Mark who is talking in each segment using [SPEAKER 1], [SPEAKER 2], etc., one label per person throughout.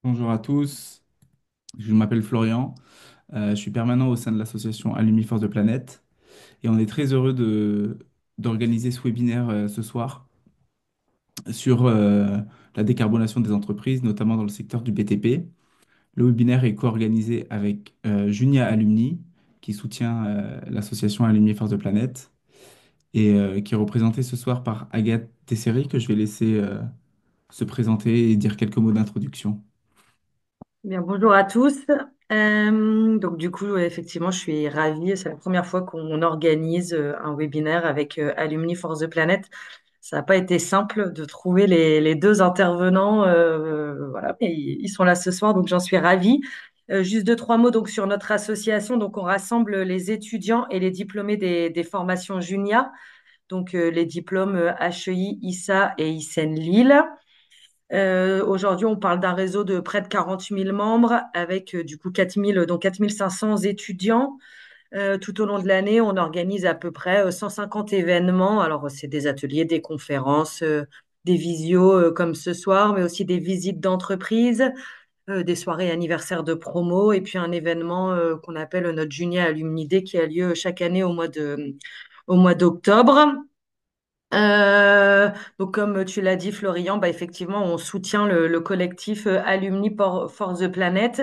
[SPEAKER 1] Bonjour à tous, je m'appelle Florian, je suis permanent au sein de l'association Alumni Force de Planète et on est très heureux d'organiser ce webinaire ce soir sur la décarbonation des entreprises, notamment dans le secteur du BTP. Le webinaire est co-organisé avec Junia Alumni, qui soutient l'association Alumni Force de Planète et qui est représenté ce soir par Agathe Tesseri, que je vais laisser se présenter et dire quelques mots d'introduction.
[SPEAKER 2] Bien, bonjour à tous. Donc du coup, effectivement, je suis ravie. C'est la première fois qu'on organise un webinaire avec Alumni Force the Planet. Ça n'a pas été simple de trouver les deux intervenants. Voilà, mais ils sont là ce soir, donc j'en suis ravie. Juste deux, trois mots donc sur notre association. Donc on rassemble les étudiants et les diplômés des formations Junia, donc les diplômes HEI, ISA et ISEN Lille. Aujourd'hui, on parle d'un réseau de près de 40 000 membres avec du coup 4 000, donc 4 500 étudiants. Tout au long de l'année, on organise à peu près 150 événements. Alors, c'est des ateliers, des conférences, des visios comme ce soir, mais aussi des visites d'entreprise, des soirées anniversaires de promo et puis un événement qu'on appelle notre Junior Alumni Day qui a lieu chaque année au mois d'octobre. Euh, donc, comme tu l'as dit, Florian, bah, effectivement, on soutient le collectif Alumni for the Planet.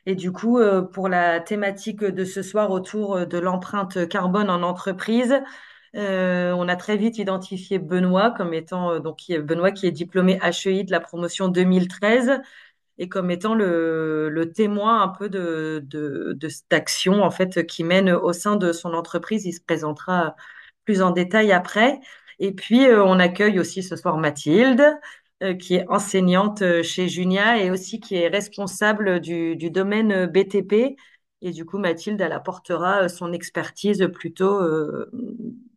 [SPEAKER 2] Et du coup, pour la thématique de ce soir autour de l'empreinte carbone en entreprise, on a très vite identifié Benoît comme étant, Benoît qui est diplômé HEI de la promotion 2013 et comme étant le témoin un peu de cette action en fait qui mène au sein de son entreprise. Il se présentera plus en détail après. Et puis, on accueille aussi ce soir Mathilde, qui est enseignante chez Junia et aussi qui est responsable du domaine BTP. Et du coup, Mathilde, elle apportera son expertise plutôt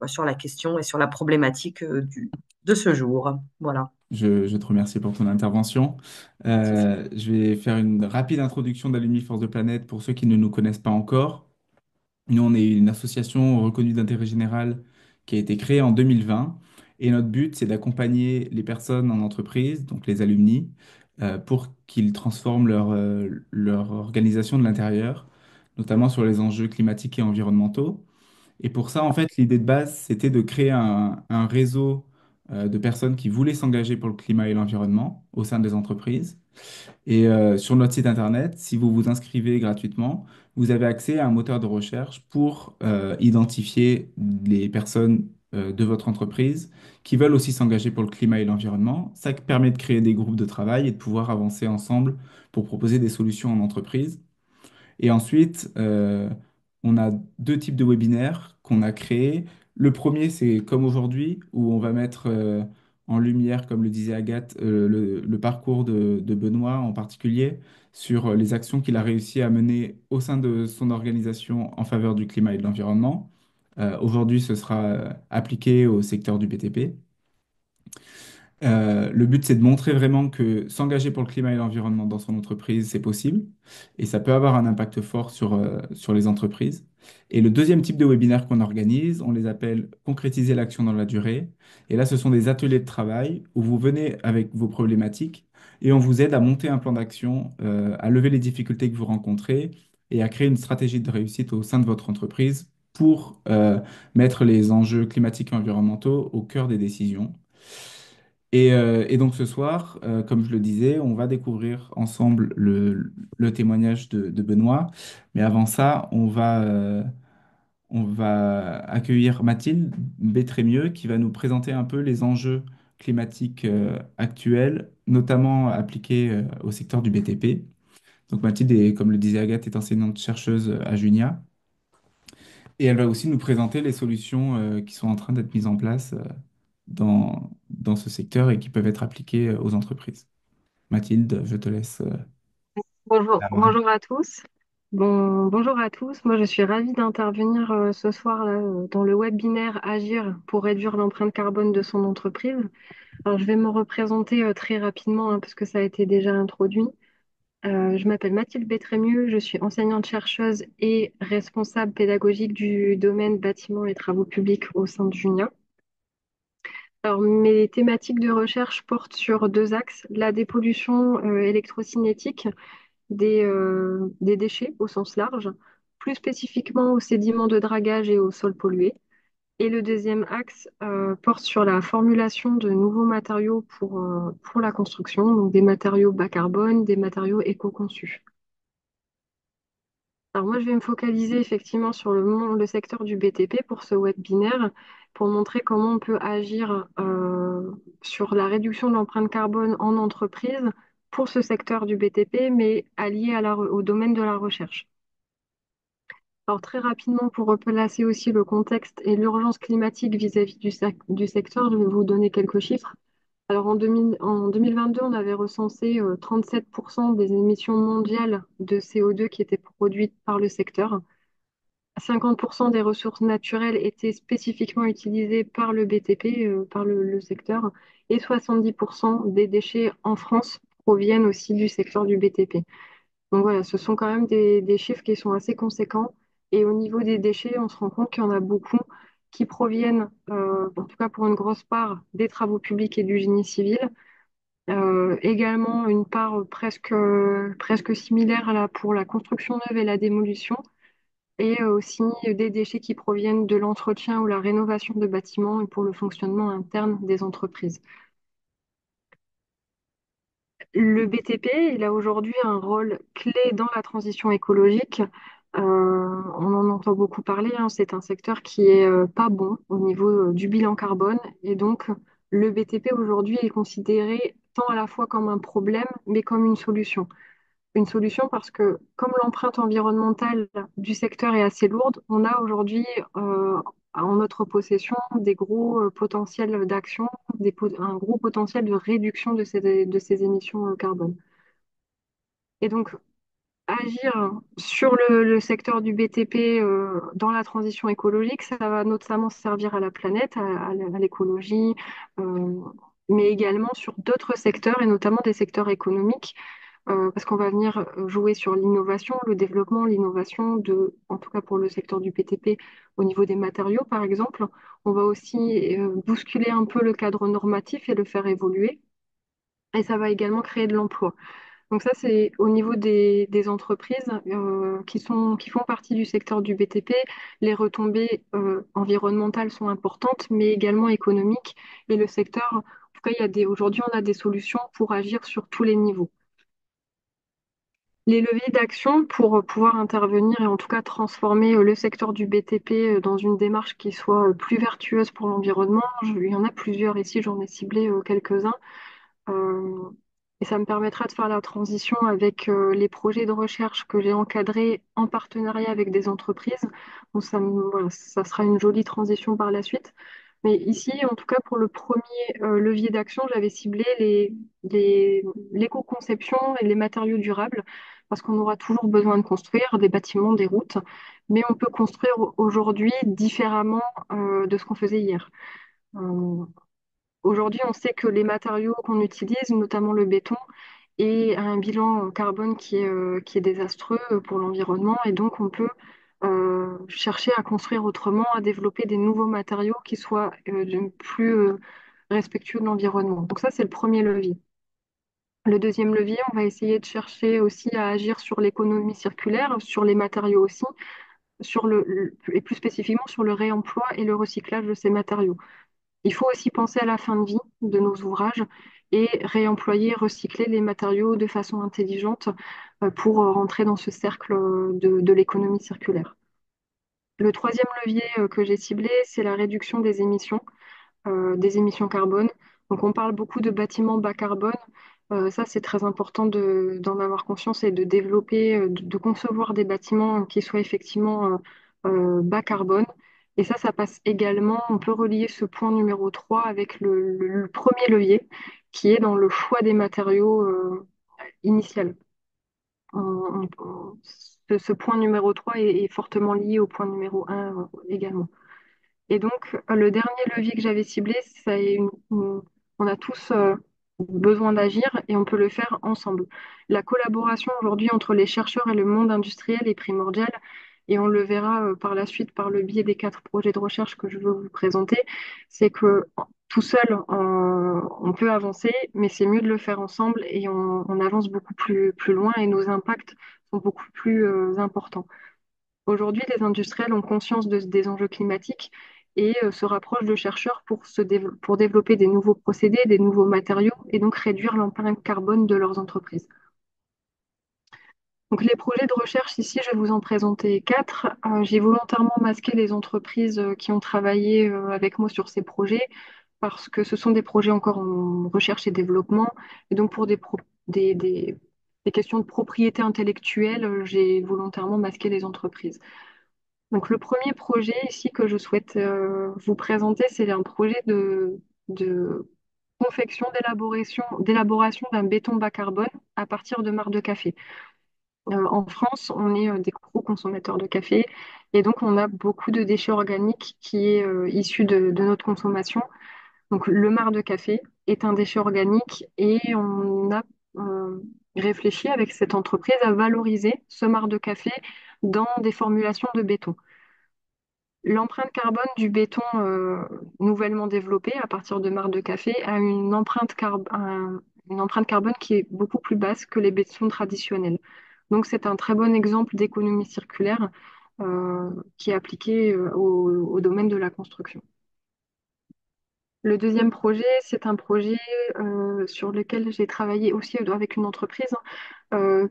[SPEAKER 2] sur la question et sur la problématique de ce jour. Voilà.
[SPEAKER 1] Je te remercie pour ton intervention. Je vais faire une rapide introduction d'Alumni Force de Planète pour ceux qui ne nous connaissent pas encore. Nous, on est une association reconnue d'intérêt général qui a été créée en 2020 et notre but, c'est d'accompagner les personnes en entreprise, donc les alumni, pour qu'ils transforment leur organisation de l'intérieur, notamment sur les enjeux climatiques et environnementaux. Et pour ça, en fait, l'idée de base, c'était de créer un réseau de personnes qui voulaient s'engager pour le climat et l'environnement au sein des entreprises. Et sur notre site internet, si vous vous inscrivez gratuitement, vous avez accès à un moteur de recherche pour identifier les personnes de votre entreprise qui veulent aussi s'engager pour le climat et l'environnement. Ça permet de créer des groupes de travail et de pouvoir avancer ensemble pour proposer des solutions en entreprise. Et ensuite, on a deux types de webinaires qu'on a créés. Le premier, c'est comme aujourd'hui, où on va mettre en lumière, comme le disait Agathe, le parcours de Benoît en particulier, sur les actions qu'il a réussi à mener au sein de son organisation en faveur du climat et de l'environnement. Aujourd'hui, ce sera appliqué au secteur du BTP. Le but, c'est de montrer vraiment que s'engager pour le climat et l'environnement dans son entreprise, c'est possible et ça peut avoir un impact fort sur les entreprises. Et le deuxième type de webinaire qu'on organise, on les appelle concrétiser l'action dans la durée. Et là, ce sont des ateliers de travail où vous venez avec vos problématiques et on vous aide à monter un plan d'action, à lever les difficultés que vous rencontrez et à créer une stratégie de réussite au sein de votre entreprise pour mettre les enjeux climatiques et environnementaux au cœur des décisions. Et donc ce soir, comme je le disais, on va découvrir ensemble le témoignage de Benoît. Mais avant ça, on va accueillir Mathilde Bétrémieux qui va nous présenter un peu les enjeux climatiques actuels, notamment appliqués au secteur du BTP. Donc Mathilde, comme le disait Agathe, est enseignante-chercheuse à Junia. Et elle va aussi nous présenter les solutions qui sont en train d'être mises en place dans ce secteur et qui peuvent être appliquées aux entreprises. Mathilde, je te laisse
[SPEAKER 3] Bonjour,
[SPEAKER 1] la main.
[SPEAKER 3] bonjour à tous. Bonjour à tous. Moi, je suis ravie d'intervenir ce soir là, dans le webinaire Agir pour réduire l'empreinte carbone de son entreprise. Alors, je vais me représenter très rapidement hein, parce que ça a été déjà introduit. Je m'appelle Mathilde Bétrémieux, je suis enseignante-chercheuse et responsable pédagogique du domaine bâtiments et travaux publics au sein de Junia. Alors, mes thématiques de recherche portent sur deux axes, la dépollution électrocinétique des déchets au sens large, plus spécifiquement aux sédiments de dragage et aux sols pollués. Et le deuxième axe porte sur la formulation de nouveaux matériaux pour la construction, donc des matériaux bas carbone, des matériaux éco-conçus. Alors moi, je vais me focaliser effectivement sur le secteur du BTP pour ce webinaire, pour montrer comment on peut agir sur la réduction de l'empreinte carbone en entreprise pour ce secteur du BTP, mais allié au domaine de la recherche. Alors très rapidement, pour replacer aussi le contexte et l'urgence climatique vis-à-vis du secteur, je vais vous donner quelques chiffres. Alors en 2022, on avait recensé 37% des émissions mondiales de CO2 qui étaient produites par le secteur. 50% des ressources naturelles étaient spécifiquement utilisées par le BTP, par le secteur, et 70% des déchets en France proviennent aussi du secteur du BTP. Donc voilà, ce sont quand même des chiffres qui sont assez conséquents. Et au niveau des déchets, on se rend compte qu'il y en a beaucoup qui proviennent, en tout cas pour une grosse part, des travaux publics et du génie civil. Également une part presque similaire là, pour la construction neuve et la démolition, et aussi des déchets qui proviennent de l'entretien ou la rénovation de bâtiments et pour le fonctionnement interne des entreprises. Le BTP, il a aujourd'hui un rôle clé dans la transition écologique. On en entend beaucoup parler, hein. C'est un secteur qui est pas bon au niveau du bilan carbone. Et donc, le BTP aujourd'hui est considéré tant à la fois comme un problème, mais comme une solution. Une solution parce que comme l'empreinte environnementale du secteur est assez lourde, on a aujourd'hui en notre possession des gros potentiels d'action, un gros potentiel de réduction de ces émissions carbone. Et donc, agir sur le secteur du BTP dans la transition écologique, ça va notamment servir à la planète, à l'écologie, euh, mais également sur d'autres secteurs et notamment des secteurs économiques parce qu'on va venir jouer sur l'innovation, le développement, l'innovation en tout cas pour le secteur du PTP, au niveau des matériaux, par exemple. On va aussi bousculer un peu le cadre normatif et le faire évoluer. Et ça va également créer de l'emploi. Donc ça, c'est au niveau des entreprises qui font partie du secteur du BTP. Les retombées environnementales sont importantes, mais également économiques. Et le secteur, en tout cas, aujourd'hui, on a des solutions pour agir sur tous les niveaux. Les leviers d'action pour pouvoir intervenir et en tout cas transformer le secteur du BTP dans une démarche qui soit plus vertueuse pour l'environnement. Il y en a plusieurs ici, j'en ai ciblé quelques-uns. Euh, et ça me permettra de faire la transition avec les projets de recherche que j'ai encadrés en partenariat avec des entreprises. Donc voilà, ça sera une jolie transition par la suite. Mais ici, en tout cas, pour le premier levier d'action, j'avais ciblé l'éco-conception et les matériaux durables, parce qu'on aura toujours besoin de construire des bâtiments, des routes, mais on peut construire aujourd'hui différemment de ce qu'on faisait hier. Euh, Aujourd'hui, on sait que les matériaux qu'on utilise, notamment le béton, a un bilan carbone qui est désastreux pour l'environnement, et donc on peut chercher à construire autrement, à développer des nouveaux matériaux qui soient plus respectueux de l'environnement. Donc ça, c'est le premier levier. Le deuxième levier, on va essayer de chercher aussi à agir sur l'économie circulaire, sur les matériaux aussi, et plus spécifiquement sur le réemploi et le recyclage de ces matériaux. Il faut aussi penser à la fin de vie de nos ouvrages et réemployer, recycler les matériaux de façon intelligente pour rentrer dans ce cercle de l'économie circulaire. Le troisième levier que j'ai ciblé, c'est la réduction des émissions carbone. Donc on parle beaucoup de bâtiments bas carbone. Ça, c'est très important d'en avoir conscience et de développer, de concevoir des bâtiments qui soient effectivement bas carbone. Et ça passe également, on peut relier ce point numéro 3 avec le premier levier, qui est dans le choix des matériaux initial. Ce point numéro 3 est fortement lié au point numéro 1 également. Et donc, le dernier levier que j'avais ciblé, on a tous besoin d'agir et on peut le faire ensemble. La collaboration aujourd'hui entre les chercheurs et le monde industriel est primordiale et on le verra par la suite par le biais des 4 projets de recherche que je veux vous présenter. C'est que tout seul, on peut avancer, mais c'est mieux de le faire ensemble et on avance beaucoup plus loin et nos impacts sont beaucoup plus importants. Aujourd'hui, les industriels ont conscience des enjeux climatiques et se rapprochent de chercheurs pour développer des nouveaux procédés, des nouveaux matériaux et donc réduire l'empreinte carbone de leurs entreprises. Donc les projets de recherche ici, je vais vous en présenter quatre. J'ai volontairement masqué les entreprises qui ont travaillé avec moi sur ces projets parce que ce sont des projets encore en recherche et développement. Et donc pour des questions de propriété intellectuelle, j'ai volontairement masqué les entreprises. Donc le premier projet ici que je souhaite vous présenter, c'est un projet de confection, d'élaboration d'un béton bas carbone à partir de marc de café. En France, on est des gros consommateurs de café et donc on a beaucoup de déchets organiques qui est issu de notre consommation. Donc le marc de café est un déchet organique et on a euh, réfléchi avec cette entreprise à valoriser ce marc de café dans des formulations de béton. L'empreinte carbone du béton nouvellement développé à partir de marc de café a une empreinte carbone qui est beaucoup plus basse que les bétons traditionnels. Donc c'est un très bon exemple d'économie circulaire qui est appliqué au domaine de la construction. Le deuxième projet, c'est un projet sur lequel j'ai travaillé aussi avec une entreprise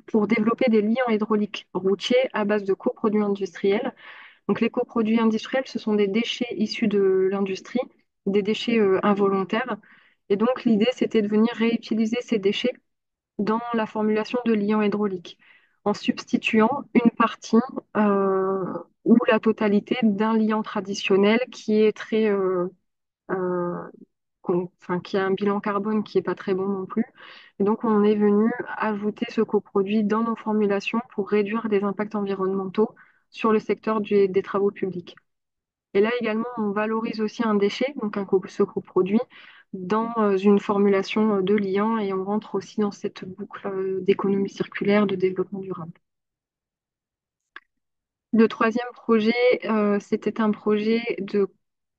[SPEAKER 3] pour développer des liants hydrauliques routiers à base de coproduits industriels. Donc les coproduits industriels, ce sont des déchets issus de l'industrie, des déchets involontaires. Et donc l'idée, c'était de venir réutiliser ces déchets dans la formulation de liants hydrauliques, en substituant une partie euh, ou la totalité d'un liant traditionnel qui est euh, enfin, qui a un bilan carbone qui n'est pas très bon non plus. Et donc on est venu ajouter ce coproduit dans nos formulations pour réduire les impacts environnementaux sur le secteur des travaux publics. Et là également, on valorise aussi un déchet, donc ce coproduit, dans une formulation de liant et on rentre aussi dans cette boucle d'économie circulaire, de développement durable. Le troisième projet, c'était un projet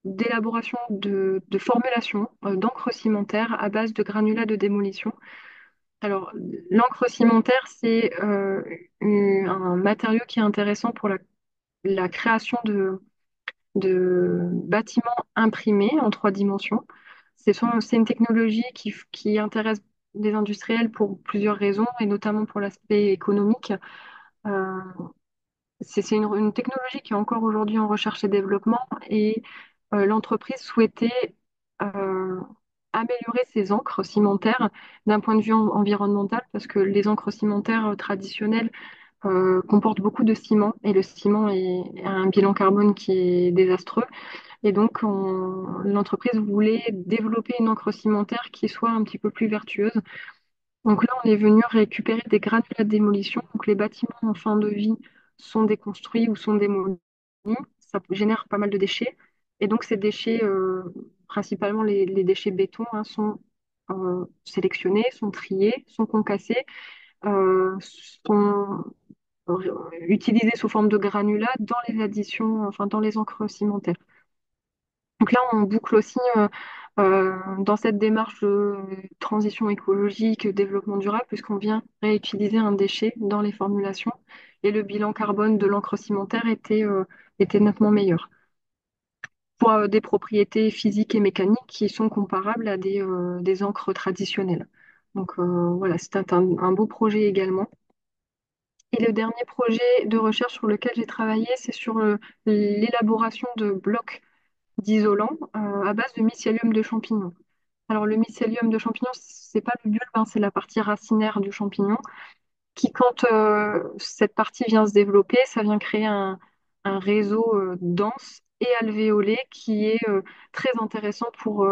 [SPEAKER 3] d'élaboration de formulation d'encre cimentaire à base de granulats de démolition. Alors, l'encre cimentaire, c'est un matériau qui est intéressant pour la création de bâtiments imprimés en 3 dimensions. C'est une technologie qui intéresse les industriels pour plusieurs raisons, et notamment pour l'aspect économique. Euh, c'est une technologie qui est encore aujourd'hui en recherche et développement, et l'entreprise souhaitait euh, améliorer ses encres cimentaires d'un point de vue environnemental, parce que les encres cimentaires traditionnelles comportent beaucoup de ciment, et le ciment a un bilan carbone qui est désastreux. Et donc, l'entreprise voulait développer une encre cimentaire qui soit un petit peu plus vertueuse. Donc là, on est venu récupérer des granulats de démolition. Donc les bâtiments en fin de vie sont déconstruits ou sont démolis. Ça génère pas mal de déchets. Et donc ces déchets, principalement les déchets béton, hein, sont sélectionnés, sont triés, sont concassés, sont utilisés sous forme de granulats dans les additions, enfin dans les encres cimentaires. Donc là, on boucle aussi dans cette démarche de transition écologique, développement durable, puisqu'on vient réutiliser un déchet dans les formulations et le bilan carbone de l'encre cimentaire était nettement meilleur pour des propriétés physiques et mécaniques qui sont comparables à des encres traditionnelles. Donc voilà, c'est un beau projet également. Et le dernier projet de recherche sur lequel j'ai travaillé, c'est sur l'élaboration de blocs d'isolant à base de mycélium de champignon. Alors le mycélium de champignon, c'est pas le bulbe, hein, c'est la partie racinaire du champignon, qui quand cette partie vient se développer, ça vient créer un réseau dense et alvéolé qui est très intéressant pour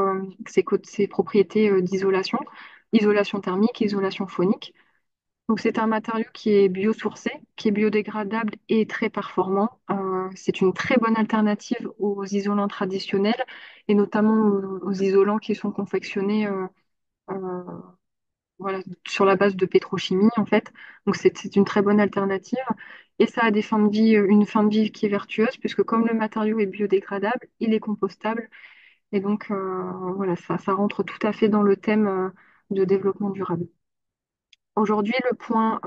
[SPEAKER 3] ses propriétés d'isolation, isolation thermique, isolation phonique. Donc c'est un matériau qui est biosourcé, qui est biodégradable et très performant. C'est une très bonne alternative aux isolants traditionnels et notamment aux isolants qui sont confectionnés euh, voilà, sur la base de pétrochimie en fait. Donc c'est une très bonne alternative et ça a des fins de vie, une fin de vie qui est vertueuse puisque comme le matériau est biodégradable, il est compostable Et donc, voilà, ça rentre tout à fait dans le thème de développement durable. Aujourd'hui, le point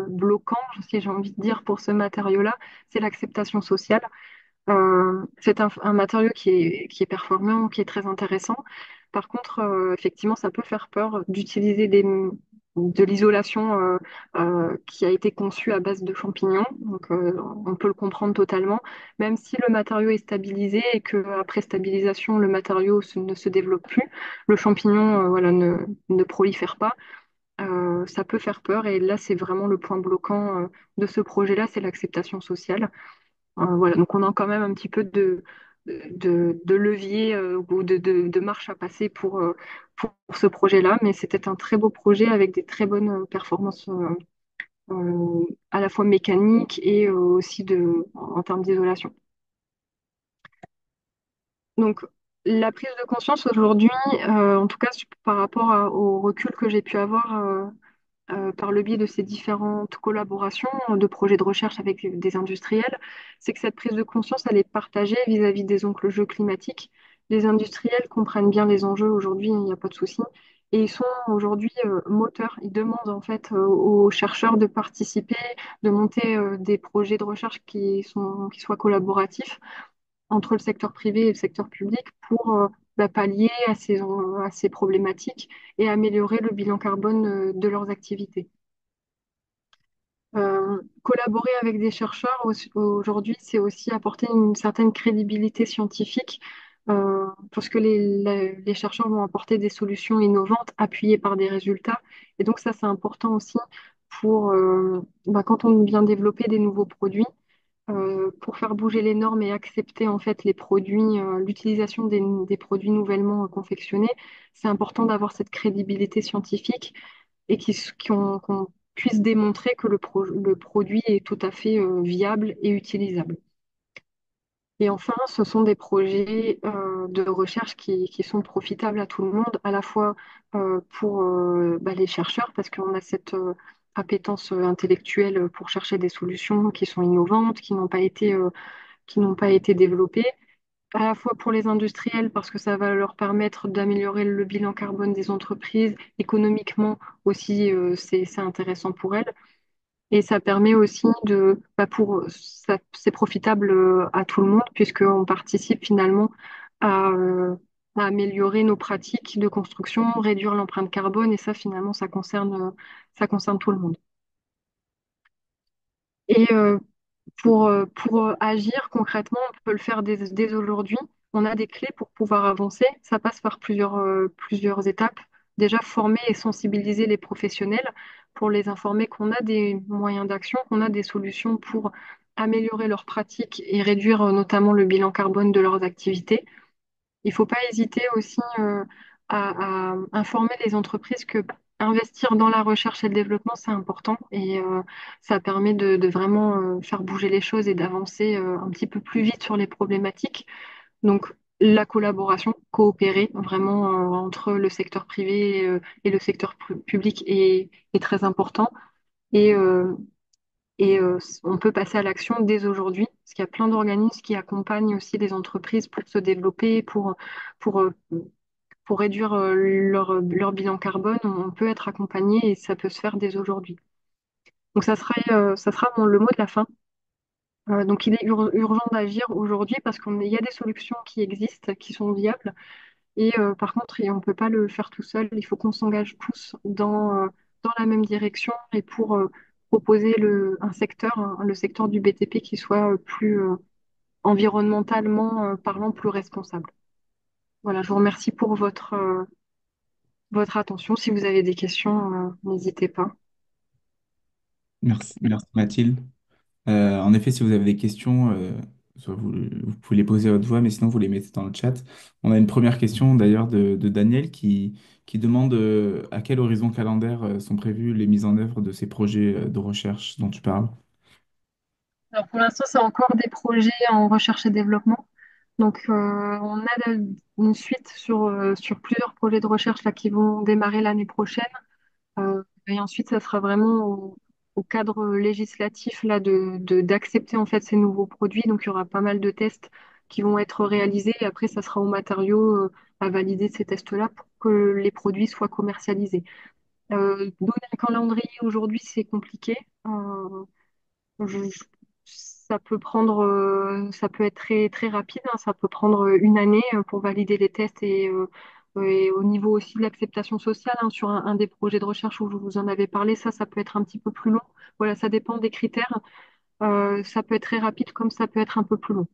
[SPEAKER 3] bloquant, si j'ai envie de dire, pour ce matériau-là, c'est l'acceptation sociale. C'est un matériau qui est performant, qui est très intéressant. Par contre, effectivement, ça peut faire peur d'utiliser de l'isolation qui a été conçue à base de champignons. Donc, on peut le comprendre totalement. Même si le matériau est stabilisé et qu'après stabilisation, le matériau ne se développe plus, le champignon voilà, ne prolifère pas. Ça peut faire peur. Et là, c'est vraiment le point bloquant de ce projet-là, c'est l'acceptation sociale. Voilà, donc on a quand même un petit peu de levier ou de marche à passer pour ce projet-là, mais c'était un très beau projet avec des très bonnes performances à la fois mécaniques et aussi en termes d'isolation. Donc la prise de conscience aujourd'hui, en tout cas par rapport au recul que j'ai pu avoir par le biais de ces différentes collaborations de projets de recherche avec des industriels, c'est que cette prise de conscience, elle est partagée vis-à-vis des enjeux climatiques. Les industriels comprennent bien les enjeux aujourd'hui, il n'y a pas de souci. Et ils sont aujourd'hui moteurs. Ils demandent en fait aux chercheurs de participer, de monter des projets de recherche qui soient collaboratifs entre le secteur privé et le secteur public pour pallier à ces problématiques et améliorer le bilan carbone de leurs activités. Collaborer avec des chercheurs aujourd'hui, c'est aussi apporter une certaine crédibilité scientifique, parce que les chercheurs vont apporter des solutions innovantes appuyées par des résultats. Et donc ça, c'est important aussi pour quand on vient développer des nouveaux produits, pour faire bouger les normes et accepter en fait les produits, l'utilisation des produits nouvellement confectionnés. C'est important d'avoir cette crédibilité scientifique et qu'on puisse démontrer que le produit est tout à fait viable et utilisable. Et enfin, ce sont des projets de recherche qui sont profitables à tout le monde, à la fois pour les chercheurs, parce qu'on a cette appétence intellectuelle pour chercher des solutions qui sont innovantes, qui n'ont pas été développées, à la fois pour les industriels, parce que ça va leur permettre d'améliorer le bilan carbone des entreprises, économiquement aussi, c'est intéressant pour elles. Et ça permet aussi c'est profitable à tout le monde, puisqu'on participe finalement à, euh, à améliorer nos pratiques de construction, réduire l'empreinte carbone, et ça, finalement, ça concerne tout le monde. Et pour agir concrètement, on peut le faire dès aujourd'hui. On a des clés pour pouvoir avancer. Ça passe par plusieurs étapes. Déjà, former et sensibiliser les professionnels pour les informer qu'on a des moyens d'action, qu'on a des solutions pour améliorer leurs pratiques et réduire notamment le bilan carbone de leurs activités. Il ne faut pas hésiter aussi à informer les entreprises que investir dans la recherche et le développement, c'est important et ça permet de vraiment faire bouger les choses et d'avancer un petit peu plus vite sur les problématiques. Donc, la collaboration, coopérer vraiment entre le secteur privé et le secteur public est très important. Et, on peut passer à l'action dès aujourd'hui, parce qu'il y a plein d'organismes qui accompagnent aussi les entreprises pour se développer, pour, euh, pour réduire leur bilan carbone. On peut être accompagné et ça peut se faire dès aujourd'hui. Donc ça sera le mot de la fin. Donc il est urgent d'agir aujourd'hui parce qu'il y a des solutions qui existent, qui sont viables. Et par contre, on ne peut pas le faire tout seul. Il faut qu'on s'engage tous dans la même direction et pour proposer un secteur, le secteur du BTP qui soit plus environnementalement parlant, plus responsable. Voilà, je vous remercie pour votre attention. Si vous avez des questions, n'hésitez pas.
[SPEAKER 1] Merci, merci Mathilde. En effet, si vous avez des questions, soit vous pouvez les poser à haute voix, mais sinon vous les mettez dans le chat. On a une première question d'ailleurs de Daniel qui demande à quel horizon calendaire sont prévues les mises en œuvre de ces projets de recherche dont tu parles.
[SPEAKER 3] Alors pour l'instant, c'est encore des projets en recherche et développement. Donc, on a une suite sur plusieurs projets de recherche là, qui vont démarrer l'année prochaine. Et ensuite, ça sera vraiment au cadre législatif là, d'accepter en fait ces nouveaux produits. Donc, il y aura pas mal de tests qui vont être réalisés. Et après, ça sera aux matériaux à valider ces tests-là pour que les produits soient commercialisés. Donner un calendrier aujourd'hui, c'est compliqué. Ça peut ça peut être très, très rapide, hein. Ça peut prendre une année pour valider les tests et au niveau aussi de l'acceptation sociale, hein, sur un des projets de recherche où je vous en avais parlé, ça peut être un petit peu plus long. Voilà, ça dépend des critères. Ça peut être très rapide comme ça peut être un peu plus long.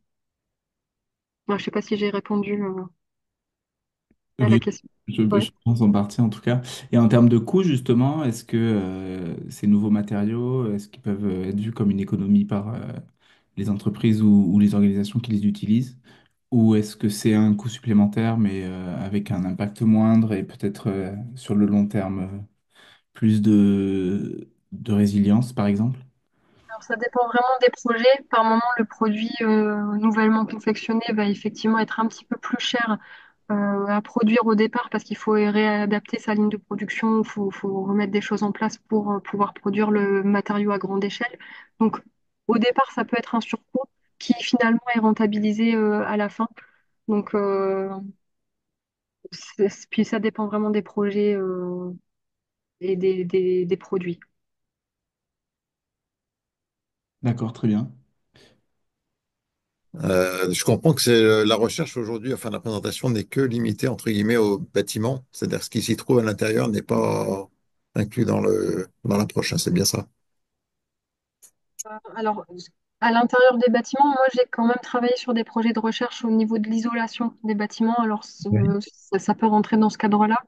[SPEAKER 3] Je ne sais pas si j'ai répondu à la
[SPEAKER 1] Oui,
[SPEAKER 3] question.
[SPEAKER 1] je
[SPEAKER 3] Ouais.
[SPEAKER 1] pense en partie en tout cas. Et en termes de coût, justement, est-ce que ces nouveaux matériaux, est-ce qu'ils peuvent être vus comme une économie par les entreprises ou les organisations qui les utilisent? Ou est-ce que c'est un coût supplémentaire, mais avec un impact moindre et peut-être sur le long terme plus de résilience, par exemple?
[SPEAKER 3] Alors, ça dépend vraiment des projets. Par moment, le produit nouvellement confectionné va effectivement être un petit peu plus cher à produire au départ parce qu'il faut réadapter sa ligne de production, faut remettre des choses en place pour pouvoir produire le matériau à grande échelle. Donc, au départ, ça peut être un surcoût qui finalement est rentabilisé à la fin. Donc, puis ça dépend vraiment des projets et des produits.
[SPEAKER 1] D'accord, très bien.
[SPEAKER 4] Je comprends que c'est la recherche aujourd'hui, enfin la présentation n'est que limitée entre guillemets au bâtiment, c'est-à-dire ce qui s'y trouve à l'intérieur n'est pas inclus dans dans l'approche, hein, c'est bien ça.
[SPEAKER 3] Alors, à l'intérieur des bâtiments, moi, j'ai quand même travaillé sur des projets de recherche au niveau de l'isolation des bâtiments. Alors,
[SPEAKER 4] Oui.
[SPEAKER 3] ça peut rentrer dans ce cadre-là.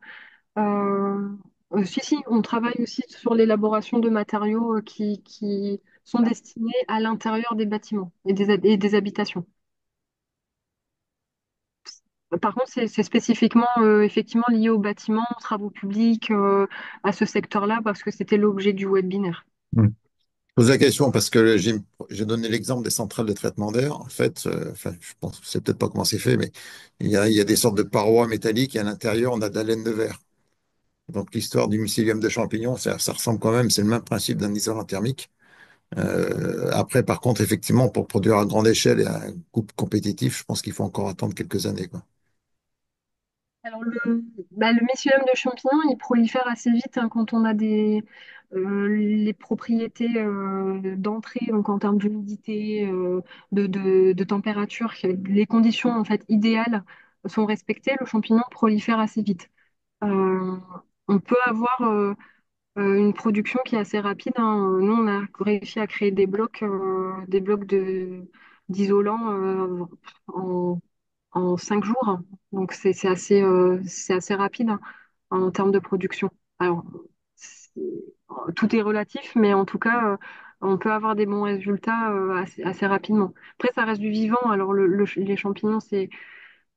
[SPEAKER 3] Euh, si, si, on travaille aussi sur l'élaboration de matériaux qui sont destinés à l'intérieur des bâtiments et des habitations. Par contre, c'est spécifiquement effectivement lié aux bâtiments, aux travaux publics, à ce secteur-là, parce que c'était l'objet du webinaire.
[SPEAKER 4] Mm. Je pose la question parce que j'ai donné l'exemple des centrales de traitement d'air. En fait, enfin, je pense, c'est peut-être pas comment c'est fait, mais il y a des sortes de parois métalliques et à l'intérieur, on a de la laine de verre. Donc, l'histoire du mycélium de champignons, ça ressemble quand même, c'est le même principe d'un isolant thermique. Après, par contre, effectivement, pour produire à grande échelle et à un coût compétitif, je pense qu'il faut encore attendre quelques années, quoi.
[SPEAKER 3] Alors le mycélium de champignon, il prolifère assez vite hein, quand on a les propriétés d'entrée, donc en termes d'humidité, de température, les conditions en fait idéales sont respectées, le champignon prolifère assez vite. Euh, on peut avoir une production qui est assez rapide, hein. Nous, on a réussi à créer des blocs d'isolants en 5 jours. Donc c'est assez rapide hein, en termes de production. Alors, tout est relatif, mais en tout cas, on peut avoir des bons résultats assez rapidement. Après, ça reste du vivant. Alors, les champignons,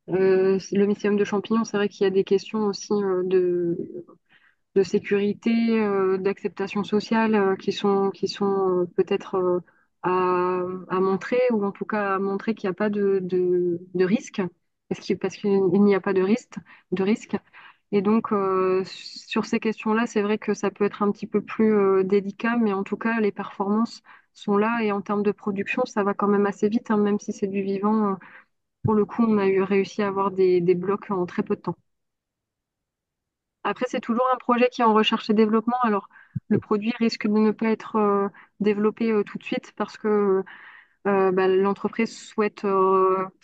[SPEAKER 3] le mycélium de champignons, c'est vrai qu'il y a des questions aussi de sécurité, d'acceptation sociale qui sont peut-être à montrer ou en tout cas à montrer qu'il n'y a pas de risque parce qu'il n'y a pas de risque. Et donc sur ces questions-là, c'est vrai que ça peut être un petit peu plus délicat, mais en tout cas les performances sont là et en termes de production, ça va quand même assez vite, hein, même si c'est du vivant. Pour le coup, on a réussi à avoir des blocs en très peu de temps. Après, c'est toujours un projet qui est en recherche et développement. Alors, le produit risque de ne pas être développé tout de suite parce que l'entreprise souhaite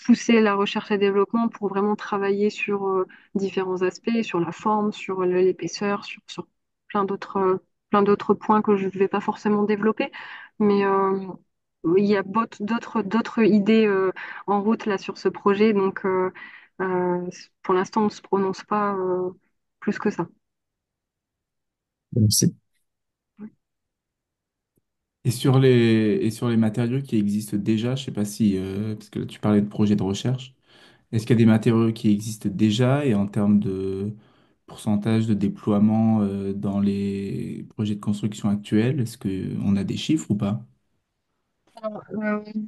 [SPEAKER 3] pousser la recherche et développement pour vraiment travailler sur différents aspects, sur la forme, sur l'épaisseur, sur plein d'autres points que je ne vais pas forcément développer. Mais il y a d'autres idées en route là sur ce projet. Donc, euh, pour l'instant, on ne se prononce pas plus que ça.
[SPEAKER 4] Merci.
[SPEAKER 1] Et sur les matériaux qui existent déjà, je sais pas si, parce que là, tu parlais de projets de recherche, est-ce qu'il y a des matériaux qui existent déjà et en termes de pourcentage de déploiement dans les projets de construction actuels, est-ce qu'on a des chiffres ou pas?
[SPEAKER 3] Alors,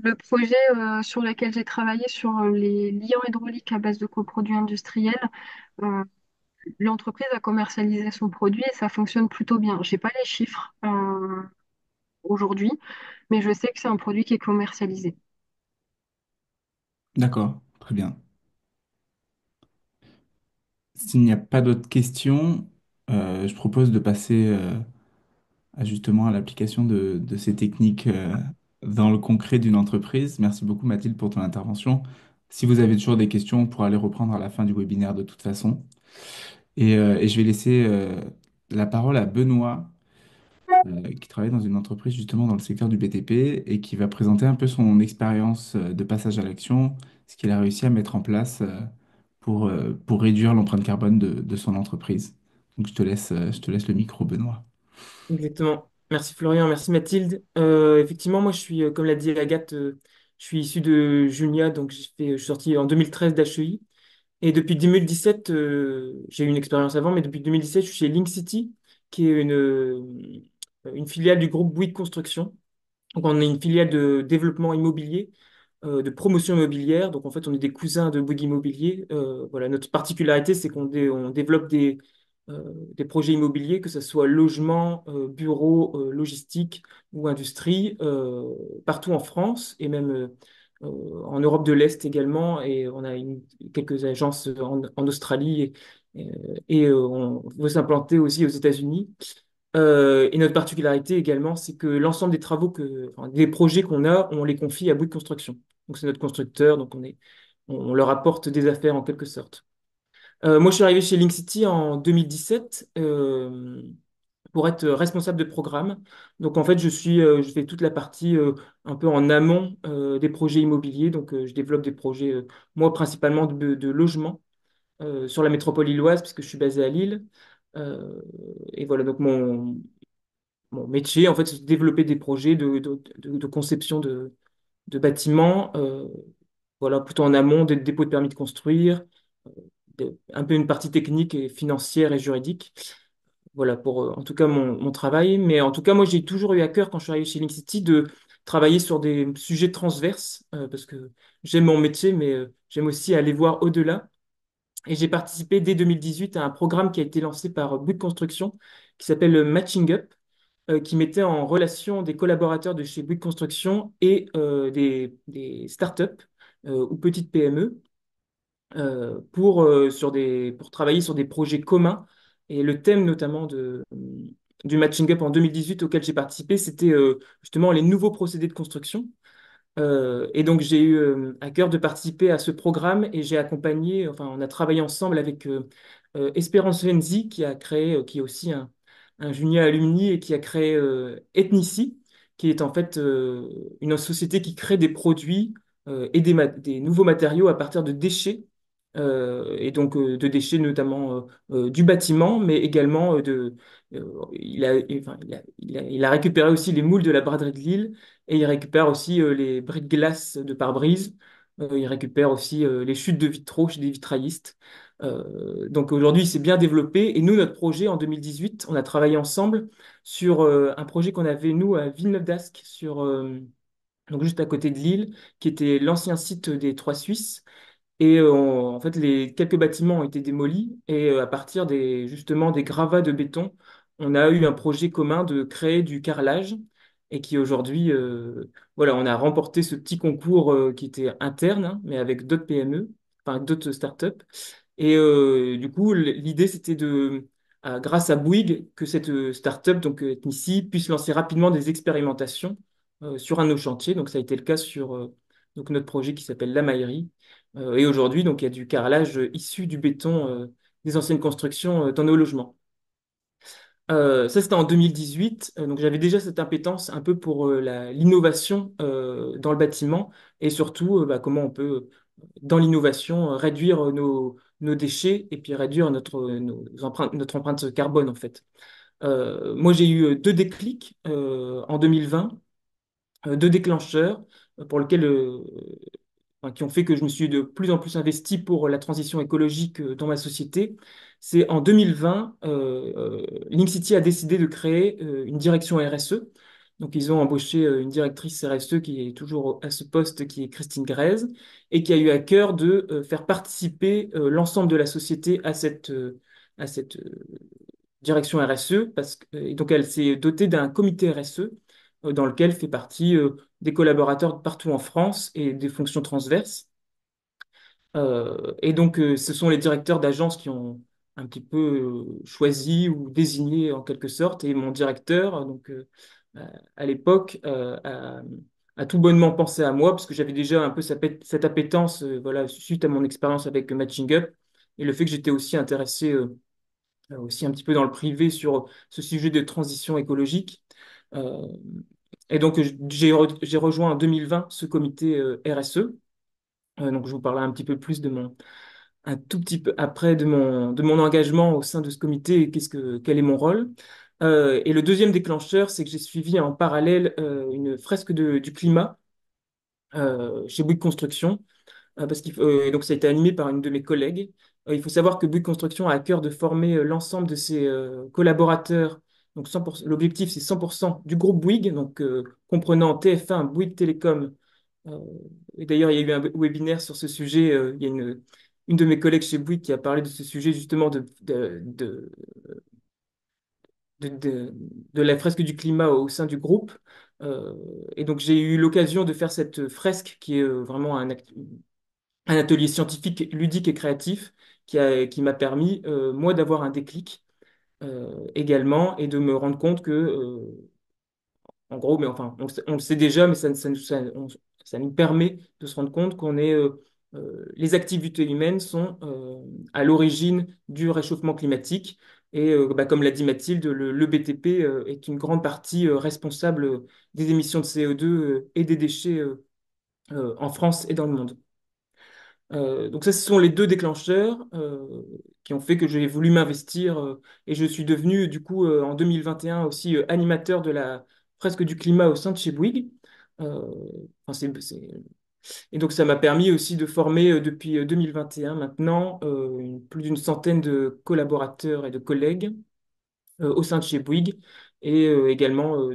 [SPEAKER 3] le projet sur lequel j'ai travaillé sur les liants hydrauliques à base de coproduits industriels, euh, l'entreprise a commercialisé son produit et ça fonctionne plutôt bien. Je n'ai pas les chiffres aujourd'hui, mais je sais que c'est un produit qui est commercialisé.
[SPEAKER 1] D'accord, très bien. S'il n'y a pas d'autres questions, je propose de passer justement à l'application de ces techniques dans le concret d'une entreprise. Merci beaucoup Mathilde pour ton intervention. Si vous avez toujours des questions, on pourra les reprendre à la fin du webinaire de toute façon. Et je vais laisser la parole à Benoît, qui travaille dans une entreprise justement dans le secteur du BTP et qui va présenter un peu son expérience de passage à l'action, ce qu'il a réussi à mettre en place pour réduire l'empreinte carbone de son entreprise. Donc je te laisse le micro, Benoît.
[SPEAKER 5] Exactement. Merci Florian, merci Mathilde. Effectivement, moi je suis, comme l'a dit Agathe, je suis issu de Junia, donc je suis sorti en 2013 d'HEI. Et depuis 2017, j'ai eu une expérience avant, mais depuis 2017, je suis chez Link City, qui est une filiale du groupe Bouygues Construction. Donc, on est une filiale de développement immobilier, de promotion immobilière. Donc, en fait, on est des cousins de Bouygues Immobilier. Voilà, notre particularité, c'est on développe des projets immobiliers, que ce soit logement, bureau, logistique ou industrie, partout en France et même en Europe de l'Est également. Et on a quelques agences en Australie on veut s'implanter aussi aux États-Unis. Et notre particularité également, c'est que l'ensemble des enfin, des projets qu'on a, on les confie à Bouygues Construction. Donc c'est notre constructeur, donc on leur apporte des affaires en quelque sorte. Moi, je suis arrivé chez Link City en 2017 pour être responsable de programme. Donc en fait, je fais toute la partie un peu en amont des projets immobiliers. Donc je développe des projets, moi principalement de logement sur la métropole lilloise, puisque je suis basé à Lille. Euh, et voilà, donc mon métier, en fait, c'est de développer des projets de conception de bâtiments, voilà, plutôt en amont des dépôts de permis de construire, un peu une partie technique et financière et juridique. Voilà pour en tout cas mon travail. Mais en tout cas, moi, j'ai toujours eu à cœur, quand je suis arrivé chez Link City, de travailler sur des sujets transverses, parce que j'aime mon métier, mais j'aime aussi aller voir au-delà. Et j'ai participé dès 2018 à un programme qui a été lancé par Bouygues Construction, qui s'appelle Matching Up, qui mettait en relation des collaborateurs de chez Bouygues Construction et des startups ou petites PME pour travailler sur des projets communs. Et le thème notamment du Matching Up en 2018 auquel j'ai participé, c'était justement les nouveaux procédés de construction. Et donc, j'ai eu à cœur de participer à ce programme et j'ai accompagné, enfin, on a travaillé ensemble avec Espérance Venzi, qui est aussi un junior alumni et qui a créé Ethnici, qui est en fait une société qui crée des produits et des nouveaux matériaux à partir de déchets. Et donc de déchets notamment du bâtiment, mais également il a récupéré aussi les moules de la braderie de Lille et il récupère aussi les bris de glace de pare-brise. Il récupère aussi les chutes de vitraux chez des vitraillistes. Donc aujourd'hui, il s'est bien développé. Et nous, notre projet en 2018, on a travaillé ensemble sur un projet qu'on avait, nous, à Villeneuve-d'Ascq, donc juste à côté de Lille, qui était l'ancien site des Trois Suisses. Et en fait, les quelques bâtiments ont été démolis et à partir justement des gravats de béton, on a eu un projet commun de créer du carrelage et qui aujourd'hui, voilà, on a remporté ce petit concours qui était interne, hein, mais avec d'autres PME, enfin avec d'autres startups. Et du coup, l'idée, c'était grâce à Bouygues, que cette startup, donc Ethnici, puisse lancer rapidement des expérimentations sur un de nos chantiers. Donc, ça a été le cas sur donc notre projet qui s'appelle La Maillerie. Et aujourd'hui, donc, il y a du carrelage issu du béton des anciennes constructions dans nos logements. Ça, c'était en 2018. Donc, j'avais déjà cette impétence un peu pour l'innovation dans le bâtiment et surtout bah, comment on peut, dans l'innovation, réduire nos déchets et puis réduire notre empreinte carbone, en fait. Moi, j'ai eu deux déclics en 2020, deux déclencheurs pour lesquels enfin, qui ont fait que je me suis de plus en plus investi pour la transition écologique dans ma société. C'est en 2020, Link City a décidé de créer une direction RSE. Donc, ils ont embauché une directrice RSE qui est toujours à ce poste, qui est Christine Grèze, et qui a eu à cœur de faire participer l'ensemble de la société à cette direction RSE. Et donc, elle s'est dotée d'un comité RSE dans lequel fait partie des collaborateurs partout en France et des fonctions transverses. Et donc, ce sont les directeurs d'agence qui ont un petit peu choisi ou désigné en quelque sorte. Et mon directeur, à l'époque, a tout bonnement pensé à moi parce que j'avais déjà un peu cette appétence, voilà, suite à mon expérience avec Matching Up et le fait que j'étais aussi intéressé aussi un petit peu dans le privé sur ce sujet de transition écologique. Euh, et donc, j'ai rejoint en 2020 ce comité RSE. Donc, je vous parlerai un petit peu plus un tout petit peu après de mon engagement au sein de ce comité et quel est mon rôle. Et le deuxième déclencheur, c'est que j'ai suivi en parallèle une fresque du climat chez Bouygues Construction. Et donc ça a été animé par une de mes collègues. Il faut savoir que Bouygues Construction a à cœur de former l'ensemble de ses collaborateurs. Donc 100%, l'objectif, c'est 100% du groupe Bouygues, donc comprenant TF1, Bouygues Télécom. Euh, et d'ailleurs, il y a eu un webinaire sur ce sujet. Il y a une de mes collègues chez Bouygues qui a parlé de ce sujet justement de la fresque du climat au sein du groupe. Euh, et donc j'ai eu l'occasion de faire cette fresque qui est vraiment un atelier scientifique, ludique et créatif qui m'a permis, moi, d'avoir un déclic également et de me rendre compte que, en gros, mais enfin, on le sait déjà, mais ça nous permet de se rendre compte les activités humaines sont à l'origine du réchauffement climatique. Et comme l'a dit Mathilde, le BTP est une grande partie responsable des émissions de CO2 et des déchets en France et dans le monde. Donc ça, ce sont les deux déclencheurs qui ont fait que j'ai voulu m'investir et je suis devenu du coup en 2021 aussi animateur de la fresque du climat au sein de chez Bouygues. Euh, enfin, Et donc ça m'a permis aussi de former depuis 2021 maintenant plus d'une centaine de collaborateurs et de collègues au sein de chez Bouygues et également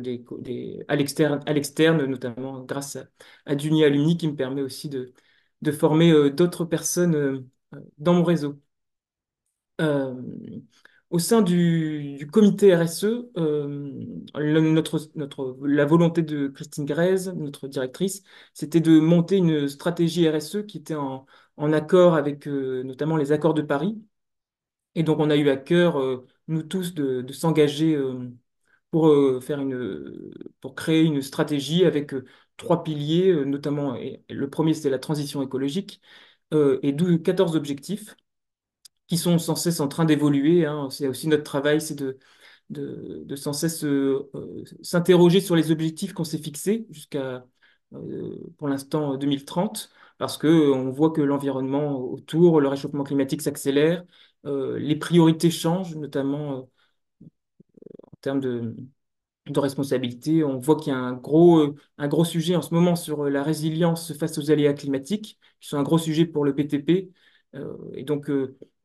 [SPEAKER 5] à l'externe, notamment grâce à Dunia Alumni qui me permet aussi de former d'autres personnes dans mon réseau. Euh, Au sein du comité RSE, la volonté de Christine Grèze, notre directrice, c'était de monter une stratégie RSE qui était en accord avec notamment les accords de Paris. Et donc, on a eu à cœur, nous tous, de s'engager pour créer une stratégie avec trois piliers, notamment, et le premier, c'était la transition écologique, et 14 objectifs qui sont sans cesse en train d'évoluer, hein. C'est aussi notre travail, c'est de sans cesse s'interroger sur les objectifs qu'on s'est fixés jusqu'à, pour l'instant, 2030, parce que on voit que l'environnement autour, le réchauffement climatique s'accélère, les priorités changent, notamment en termes de responsabilité. On voit qu'il y a un gros sujet en ce moment sur la résilience face aux aléas climatiques, qui sont un gros sujet pour le BTP. Et donc,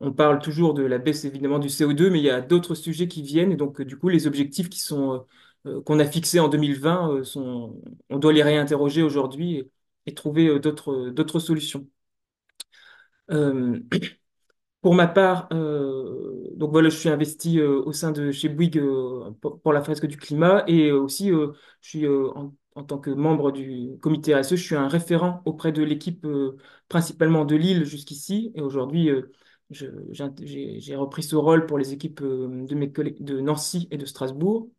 [SPEAKER 5] on parle toujours de la baisse évidemment du CO2, mais il y a d'autres sujets qui viennent. Et donc, du coup, les objectifs qu'on a fixés en 2020 on doit les réinterroger aujourd'hui et trouver d'autres solutions. Euh, pour ma part, donc voilà, je suis investi au sein de chez Bouygues pour la fresque du climat et aussi je suis en tant que membre du comité RSE, je suis un référent auprès de l'équipe principalement de Lille jusqu'ici et aujourd'hui j'ai repris ce rôle pour les équipes de mes collègues de Nancy et de Strasbourg.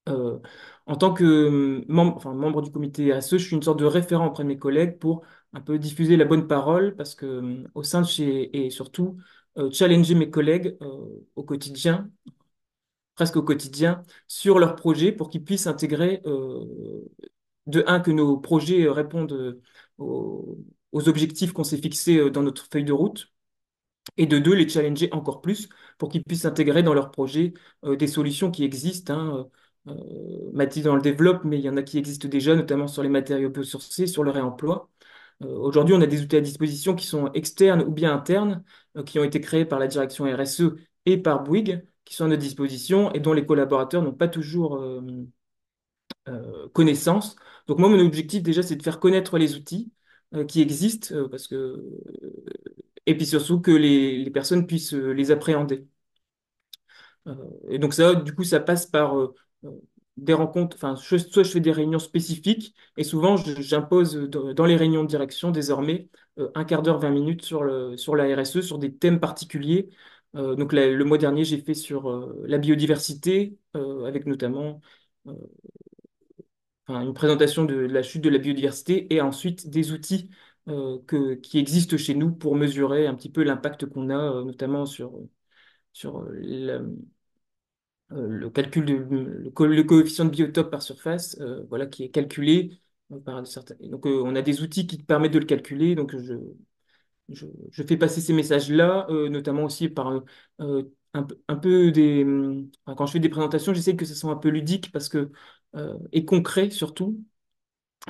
[SPEAKER 5] Euh, En tant que membre du comité RSE, je suis une sorte de référent auprès de mes collègues pour un peu diffuser la bonne parole parce que au sein de chez et surtout challenger mes collègues au quotidien, presque au quotidien, sur leurs projets pour qu'ils puissent intégrer de un que nos projets répondent aux objectifs qu'on s'est fixés dans notre feuille de route et de deux, les challenger encore plus pour qu'ils puissent intégrer dans leurs projets des solutions qui existent, hein. Mathilde en le développe, mais il y en a qui existent déjà, notamment sur les matériaux biosourcés, sur le réemploi. Aujourd'hui, on a des outils à disposition qui sont externes ou bien internes, qui ont été créés par la direction RSE et par Bouygues, qui sont à notre disposition et dont les collaborateurs n'ont pas toujours connaissance. Donc moi, mon objectif déjà, c'est de faire connaître les outils qui existent, et puis surtout que les personnes puissent les appréhender. Et donc ça, du coup, ça passe par des rencontres, enfin, soit je fais des réunions spécifiques, et souvent j'impose dans les réunions de direction désormais un quart d'heure, 20 minutes sur la RSE, sur des thèmes particuliers. Donc le mois dernier, j'ai fait sur la biodiversité, avec notamment euh, enfin, une présentation de la chute de la biodiversité et ensuite des outils qui existent chez nous pour mesurer un petit peu l'impact qu'on a, notamment sur le calcul le coefficient de biotope par surface, voilà, qui est calculé par certains. Et donc, on a des outils qui te permettent de le calculer. Donc, je fais passer ces messages-là, notamment aussi par un peu enfin, quand je fais des présentations, j'essaie que ce soit un peu ludique parce que, et concret surtout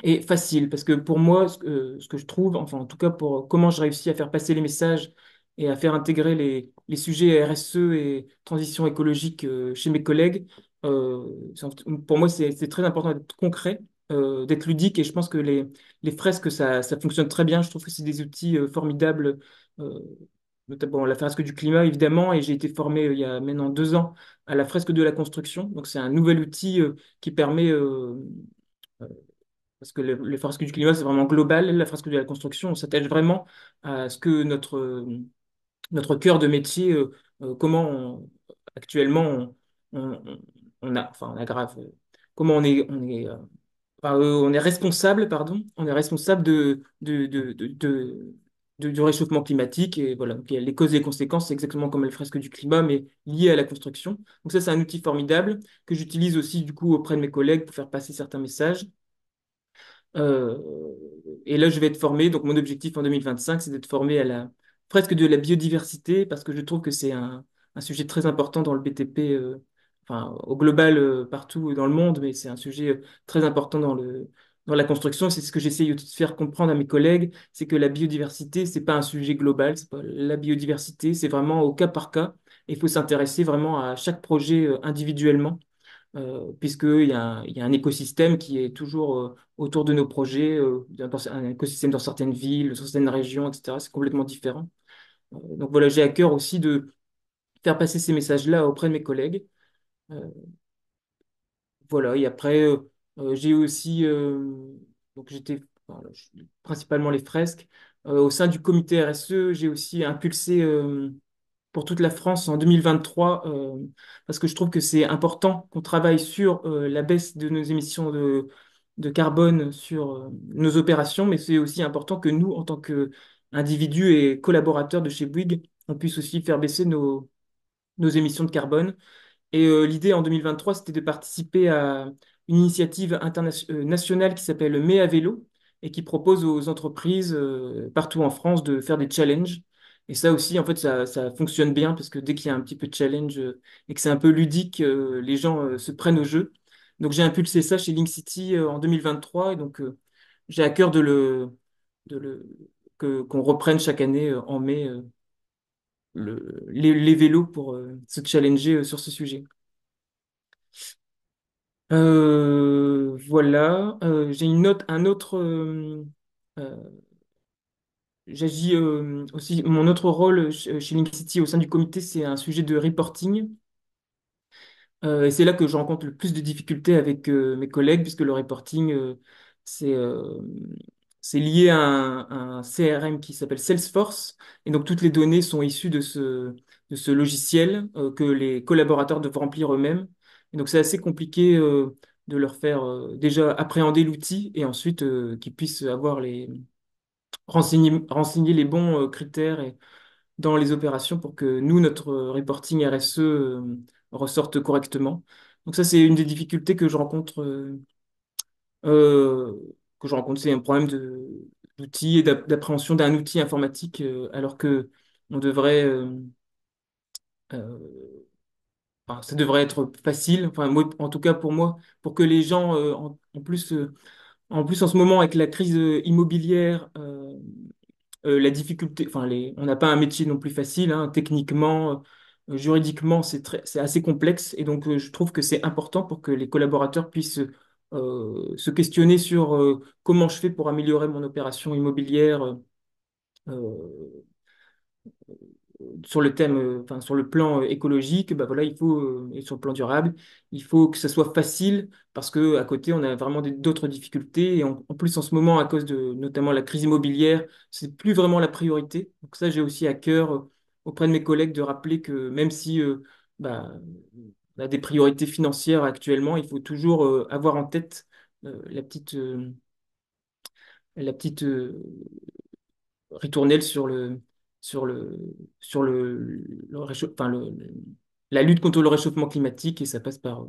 [SPEAKER 5] et facile, parce que pour moi, ce que je trouve, enfin en tout cas pour comment je réussis à faire passer les messages et à faire intégrer les sujets RSE et transition écologique chez mes collègues, pour moi c'est très important d'être concret, d'être ludique, et je pense que les fresques, ça fonctionne très bien. Je trouve que c'est des outils formidables, euh, notamment la fresque du climat évidemment, et j'ai été formé il y a maintenant 2 ans à la fresque de la construction, donc c'est un nouvel outil qui permet parce que les fresques du climat, c'est vraiment global. La fresque de la construction, on s'attache vraiment à ce que notre cœur de métier, comment actuellement on a, enfin, on aggrave, comment on est responsable, pardon, on est responsable du réchauffement climatique. Et voilà, donc, il y a les causes et les conséquences, c'est exactement comme les fresques du climat, mais liées à la construction. Donc ça, c'est un outil formidable que j'utilise aussi du coup auprès de mes collègues pour faire passer certains messages. Euh, et là, je vais être formé. Donc, mon objectif en 2025, c'est d'être formé à la presque de la biodiversité, parce que je trouve que c'est un sujet très important dans le BTP, enfin, au global, partout dans le monde, mais c'est un sujet très important dans la construction. C'est ce que j'essaye de faire comprendre à mes collègues, c'est que la biodiversité, c'est pas un sujet global, c'est pas la biodiversité, c'est vraiment au cas par cas. Il faut s'intéresser vraiment à chaque projet individuellement, il y a un écosystème qui est toujours autour de nos projets, un écosystème dans certaines villes, dans certaines régions, etc. C'est complètement différent. Donc voilà, j'ai à cœur aussi de faire passer ces messages-là auprès de mes collègues. Euh, voilà, et après, j'ai aussi, donc enfin, principalement les fresques. Au sein du comité RSE, j'ai aussi impulsé pour toute la France en 2023, parce que je trouve que c'est important qu'on travaille sur la baisse de nos émissions de carbone sur nos opérations, mais c'est aussi important que nous, en tant qu'individus et collaborateurs de chez Bouygues, on puisse aussi faire baisser nos émissions de carbone. Et l'idée en 2023, c'était de participer à une initiative nationale qui s'appelle Mais à vélo, et qui propose aux entreprises partout en France de faire des challenges. Et ça aussi, en fait, ça fonctionne bien, parce que dès qu'il y a un petit peu de challenge et que c'est un peu ludique, les gens se prennent au jeu. Donc j'ai impulsé ça chez Link City en 2023, et donc j'ai à cœur de le, qu'on reprenne chaque année en mai les vélos pour se challenger sur ce sujet. Voilà. J'ai un autre. Euh, J'agis aussi. Mon autre rôle chez Link City au sein du comité, c'est un sujet de reporting. Et c'est là que je rencontre le plus de difficultés avec mes collègues, puisque le reporting, c'est euh, c'est lié à un CRM qui s'appelle Salesforce. Et donc, toutes les données sont issues de ce logiciel que les collaborateurs doivent remplir eux-mêmes. Et donc, c'est assez compliqué de leur faire déjà appréhender l'outil, et ensuite qu'ils puissent renseigner les bons critères dans les opérations pour que nous, notre reporting RSE ressorte correctement. Donc ça, c'est une des difficultés euh, que je rencontre, c'est un problème d'outils et d'appréhension d'un outil informatique, alors que on devrait, euh, enfin, ça devrait être facile. Enfin, moi, en tout cas pour moi, pour que les gens, en plus en ce moment avec la crise immobilière, la difficulté, enfin, on n'a pas un métier non plus facile, hein, techniquement, juridiquement, c'est assez complexe. Et donc, je trouve que c'est important pour que les collaborateurs puissent se questionner sur comment je fais pour améliorer mon opération immobilière, euh, sur le thème, enfin, sur le plan écologique, bah voilà, il faut, et sur le plan durable, il faut que ça soit facile parce que à côté, on a vraiment d'autres difficultés. Et en plus, en ce moment, à cause de notamment la crise immobilière, c'est plus vraiment la priorité. Donc ça, j'ai aussi à cœur, auprès de mes collègues, de rappeler que même si bah, on a des priorités financières actuellement, il faut toujours avoir en tête la petite ritournelle sur le, enfin, la lutte contre le réchauffement climatique, et ça passe par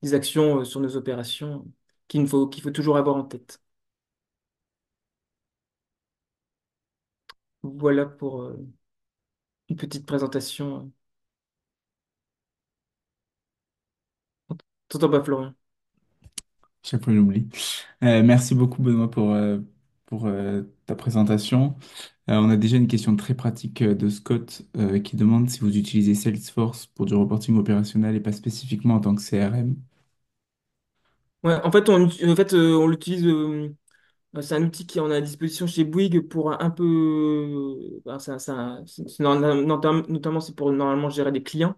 [SPEAKER 5] des actions sur nos opérations qu'il faut toujours avoir en tête. Voilà pour une petite présentation. T'entends pas, Florian?
[SPEAKER 1] Chaque fois, j'oublie. Merci beaucoup, Benoît, pour ta présentation. On a déjà une question très pratique de Scott qui demande si vous utilisez Salesforce pour du reporting opérationnel et pas spécifiquement en tant que CRM.
[SPEAKER 5] Ouais, on l'utilise. C'est un outil qui en a à disposition chez Bouygues pour un peu. Ben, notamment, c'est pour normalement gérer des clients,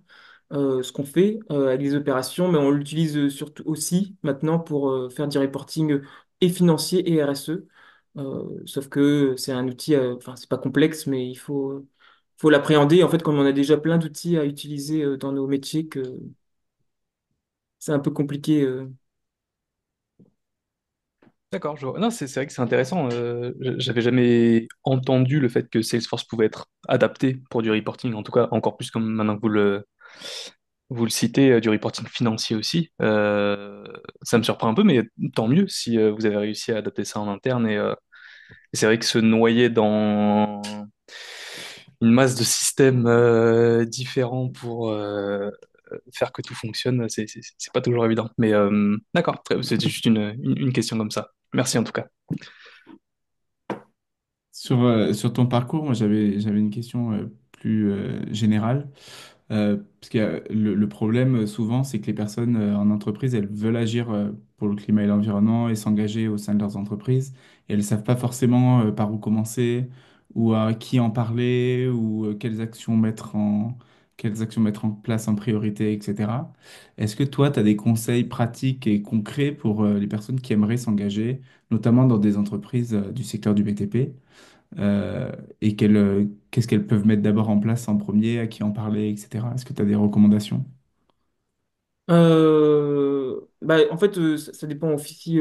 [SPEAKER 5] ce qu'on fait avec des opérations, mais on l'utilise surtout aussi maintenant pour faire du reporting et financier et RSE. Sauf que c'est un outil, enfin, c'est pas complexe, mais faut l'appréhender. En fait, comme on a déjà plein d'outils à utiliser dans nos métiers, que c'est un peu compliqué.
[SPEAKER 6] D'accord, je vois. Non, c'est vrai que c'est intéressant. J'avais jamais entendu le fait que Salesforce pouvait être adapté pour du reporting, en tout cas encore plus comme maintenant que vous le citez, du reporting financier aussi. Ça me surprend un peu, mais tant mieux si vous avez réussi à adapter ça en interne. Et c'est vrai que se noyer dans une masse de systèmes différents pour faire que tout fonctionne, c'est pas toujours évident. Mais d'accord, c'était juste une question comme ça. Merci en tout cas.
[SPEAKER 1] Sur ton parcours, moi j'avais une question plus générale. Parce que le problème souvent, c'est que les personnes en entreprise, elles veulent agir pour le climat et l'environnement et s'engager au sein de leurs entreprises. Et elles ne savent pas forcément par où commencer ou à qui en parler ou quelles actions mettre en place en priorité, etc. Est-ce que toi, tu as des conseils pratiques et concrets pour les personnes qui aimeraient s'engager, notamment dans des entreprises du secteur du BTP? euh, et qu'est-ce qu'elles peuvent mettre d'abord en place en premier, à qui en parler, etc. Est-ce que tu as des recommandations?
[SPEAKER 5] Bah, en fait, ça dépend aussi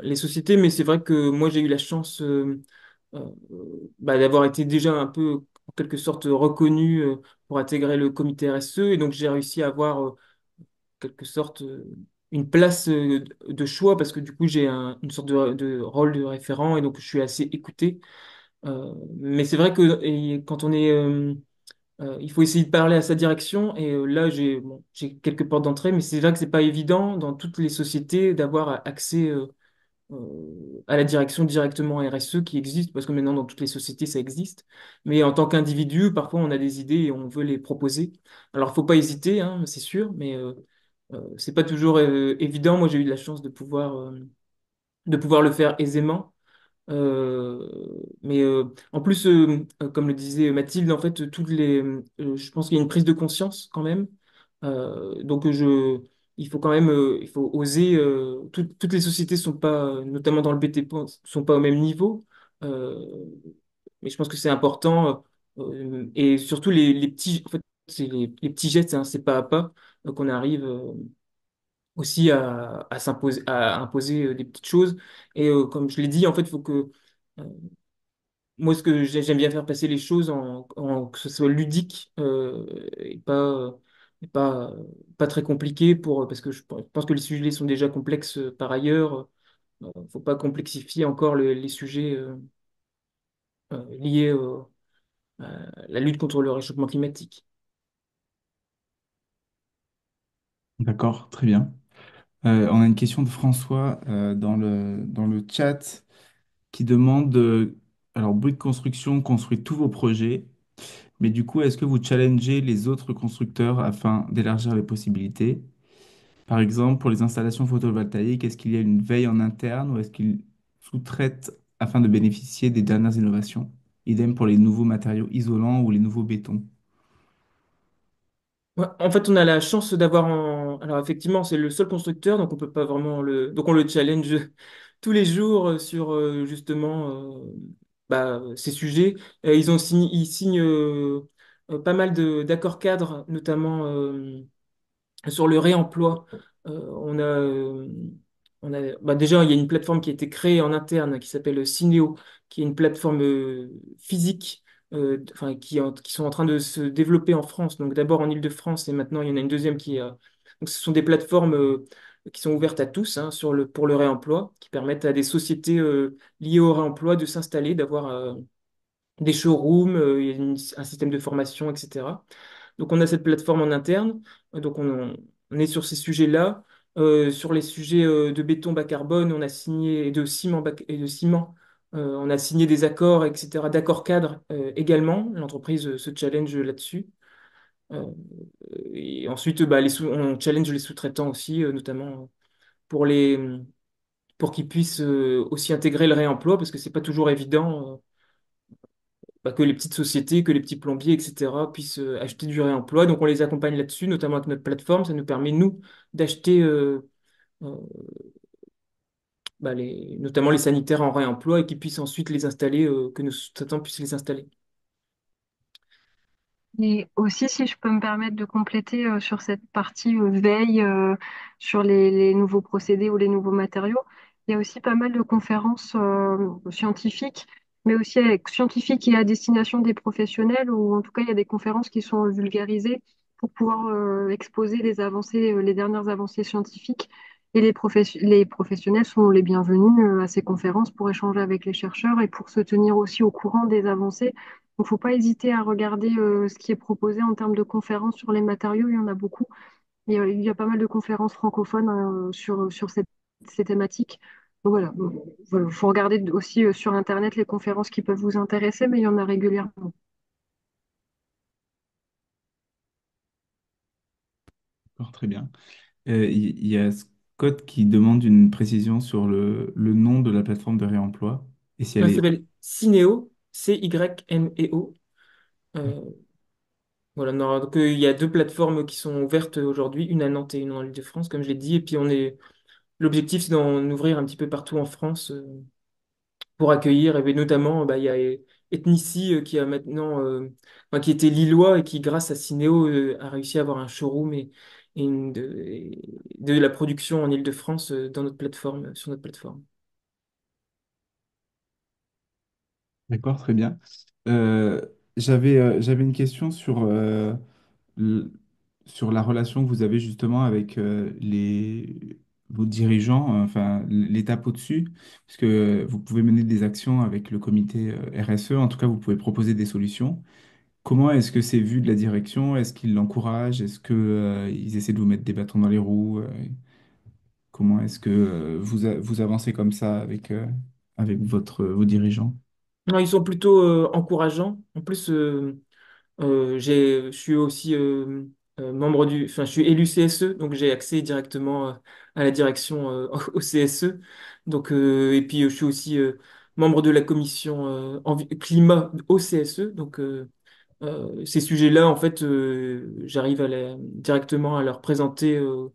[SPEAKER 5] les sociétés, mais c'est vrai que moi j'ai eu la chance bah, d'avoir été déjà un peu en quelque sorte reconnu pour intégrer le comité RSE, et donc j'ai réussi à avoir en quelque sorte une place de choix parce que du coup j'ai une sorte de rôle de référent, et donc je suis assez écouté. Mais c'est vrai que quand on est il faut essayer de parler à sa direction, et là j'ai quelques portes d'entrée, mais c'est vrai que c'est pas évident dans toutes les sociétés d'avoir accès à la direction directement RSE qui existe, parce que maintenant dans toutes les sociétés ça existe. Mais en tant qu'individu, parfois on a des idées et on veut les proposer. Alors faut pas hésiter, hein, c'est sûr, mais c'est pas toujours évident. Moi j'ai eu de la chance de pouvoir le faire aisément. Mais en plus, comme le disait Mathilde, en fait, je pense qu'il y a une prise de conscience quand même. Donc, il faut quand même, il faut oser. Toutes les sociétés sont pas, notamment dans le BTP, sont pas au même niveau. Euh, mais je pense que c'est important, et surtout les petits, en fait, c'est les petits gestes, hein, c'est pas à pas qu'on arrive. Aussi à s'imposer, à imposer des petites choses. Et comme je l'ai dit, en fait, il faut que euh, moi, ce que j'aime bien faire passer les choses que ce soit ludique et pas très compliqué parce que je pense que les sujets sont déjà complexes par ailleurs. Faut pas complexifier encore les sujets liés à la lutte contre le réchauffement climatique.
[SPEAKER 1] D'accord, très bien. On a une question de François dans le chat qui demande, alors Bouygues Construction construit tous vos projets, mais du coup, est-ce que vous challengez les autres constructeurs afin d'élargir les possibilités? Par exemple, pour les installations photovoltaïques, est-ce qu'il y a une veille en interne ou est-ce qu'ils sous-traitent afin de bénéficier des dernières innovations? Idem pour les nouveaux matériaux isolants ou les nouveaux bétons.
[SPEAKER 5] Ouais, en fait, on a la chance d'avoir Alors effectivement, c'est le seul constructeur, donc on peut pas vraiment Donc on le challenge tous les jours sur justement ces sujets. Ils signent pas mal d'accords cadres, notamment sur le réemploi. On a déjà, il y a une plateforme qui a été créée en interne qui s'appelle Syneo, qui est une plateforme physique, qui sont en train de se développer en France. Donc d'abord en Île-de-France et maintenant il y en a une deuxième Donc ce sont des plateformes qui sont ouvertes à tous, hein, pour le réemploi, qui permettent à des sociétés liées au réemploi de s'installer, d'avoir des showrooms, il y a un système de formation, etc. Donc on a cette plateforme en interne, donc on est sur ces sujets-là. Sur les sujets de béton bas carbone, on a signé et de ciment, on a signé des accords, etc., d'accords cadres également. L'entreprise se challenge là-dessus. Euh, et ensuite, on challenge les sous-traitants aussi, notamment pour pour qu'ils puissent aussi intégrer le réemploi, parce que c'est pas toujours évident. Que les petites sociétés, que les petits plombiers, etc., puissent acheter du réemploi. Donc on les accompagne là-dessus, notamment avec notre plateforme. Ça nous permet, nous, d'acheter euh, notamment les sanitaires en réemploi et qu'ils puissent ensuite les installer, que nos sous-traitants puissent les installer.
[SPEAKER 3] Et aussi, si je peux me permettre de compléter sur cette partie veille sur les nouveaux procédés ou les nouveaux matériaux, il y a aussi pas mal de conférences scientifiques, mais aussi scientifiques et à destination des professionnels, ou en tout cas, il y a des conférences qui sont vulgarisées pour pouvoir exposer les avancées, les dernières avancées scientifiques. Et les professionnels sont les bienvenus à ces conférences pour échanger avec les chercheurs et pour se tenir aussi au courant des avancées. Il ne faut pas hésiter à regarder ce qui est proposé en termes de conférences sur les matériaux. Il y en a beaucoup. Il y a pas mal de conférences francophones sur ces thématiques. Donc voilà. Il faut regarder aussi sur Internet les conférences qui peuvent vous intéresser, mais il y en a régulièrement.
[SPEAKER 1] D'accord, très bien. Il y a Scott qui demande une précision sur le nom de la plateforme de réemploi et si elle
[SPEAKER 5] Ça
[SPEAKER 1] est...
[SPEAKER 5] s'appelle Cineo, Cynéo. Euh, voilà, donc, il y a deux plateformes qui sont ouvertes aujourd'hui, une à Nantes et une en Île-de-France, comme je l'ai dit. Et puis l'objectif, c'est d'en ouvrir un petit peu partout en France. Pour accueillir, et bien notamment, il y a Ethnici qui a maintenant, qui était lillois et qui, grâce à Cinéo, a réussi à avoir un showroom et de la production en Île-de-France dans notre plateforme, sur notre plateforme.
[SPEAKER 1] D'accord, très bien. Euh, j'avais une question l- sur la relation que vous avez justement avec vos dirigeants, enfin l'étape au-dessus, puisque vous pouvez mener des actions avec le comité RSE, en tout cas vous pouvez proposer des solutions. Comment est-ce que c'est vu de la direction? Est-ce qu'ils l'encouragent? Est-ce que, ils essaient de vous mettre des bâtons dans les roues? Comment est-ce que vous avancez comme ça avec vos dirigeants?
[SPEAKER 5] Non, ils sont plutôt encourageants. En plus, je suis aussi je suis élu CSE, donc j'ai accès directement à la direction au CSE. Donc, et puis, je suis aussi membre de la commission climat au CSE. Donc, ces sujets-là, en fait, j'arrive directement à leur présenter. Euh,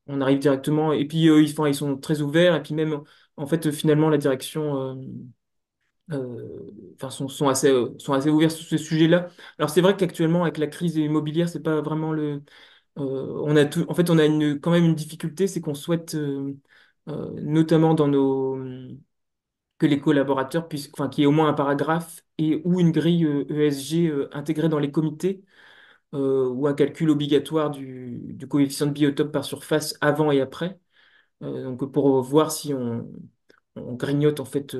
[SPEAKER 5] on arrive directement. Et puis, ils sont très ouverts. Et puis, même, en fait, finalement, la direction. Sont assez ouverts sur ce sujet-là. Alors c'est vrai qu'actuellement avec la crise immobilière, c'est pas vraiment on a en fait on a quand même une difficulté, c'est qu'on souhaite notamment que les collaborateurs puissent, enfin qu'il y ait au moins un paragraphe et ou une grille ESG intégrée dans les comités ou un calcul obligatoire du coefficient de biotope par surface avant et après. Donc pour voir si on grignote en fait,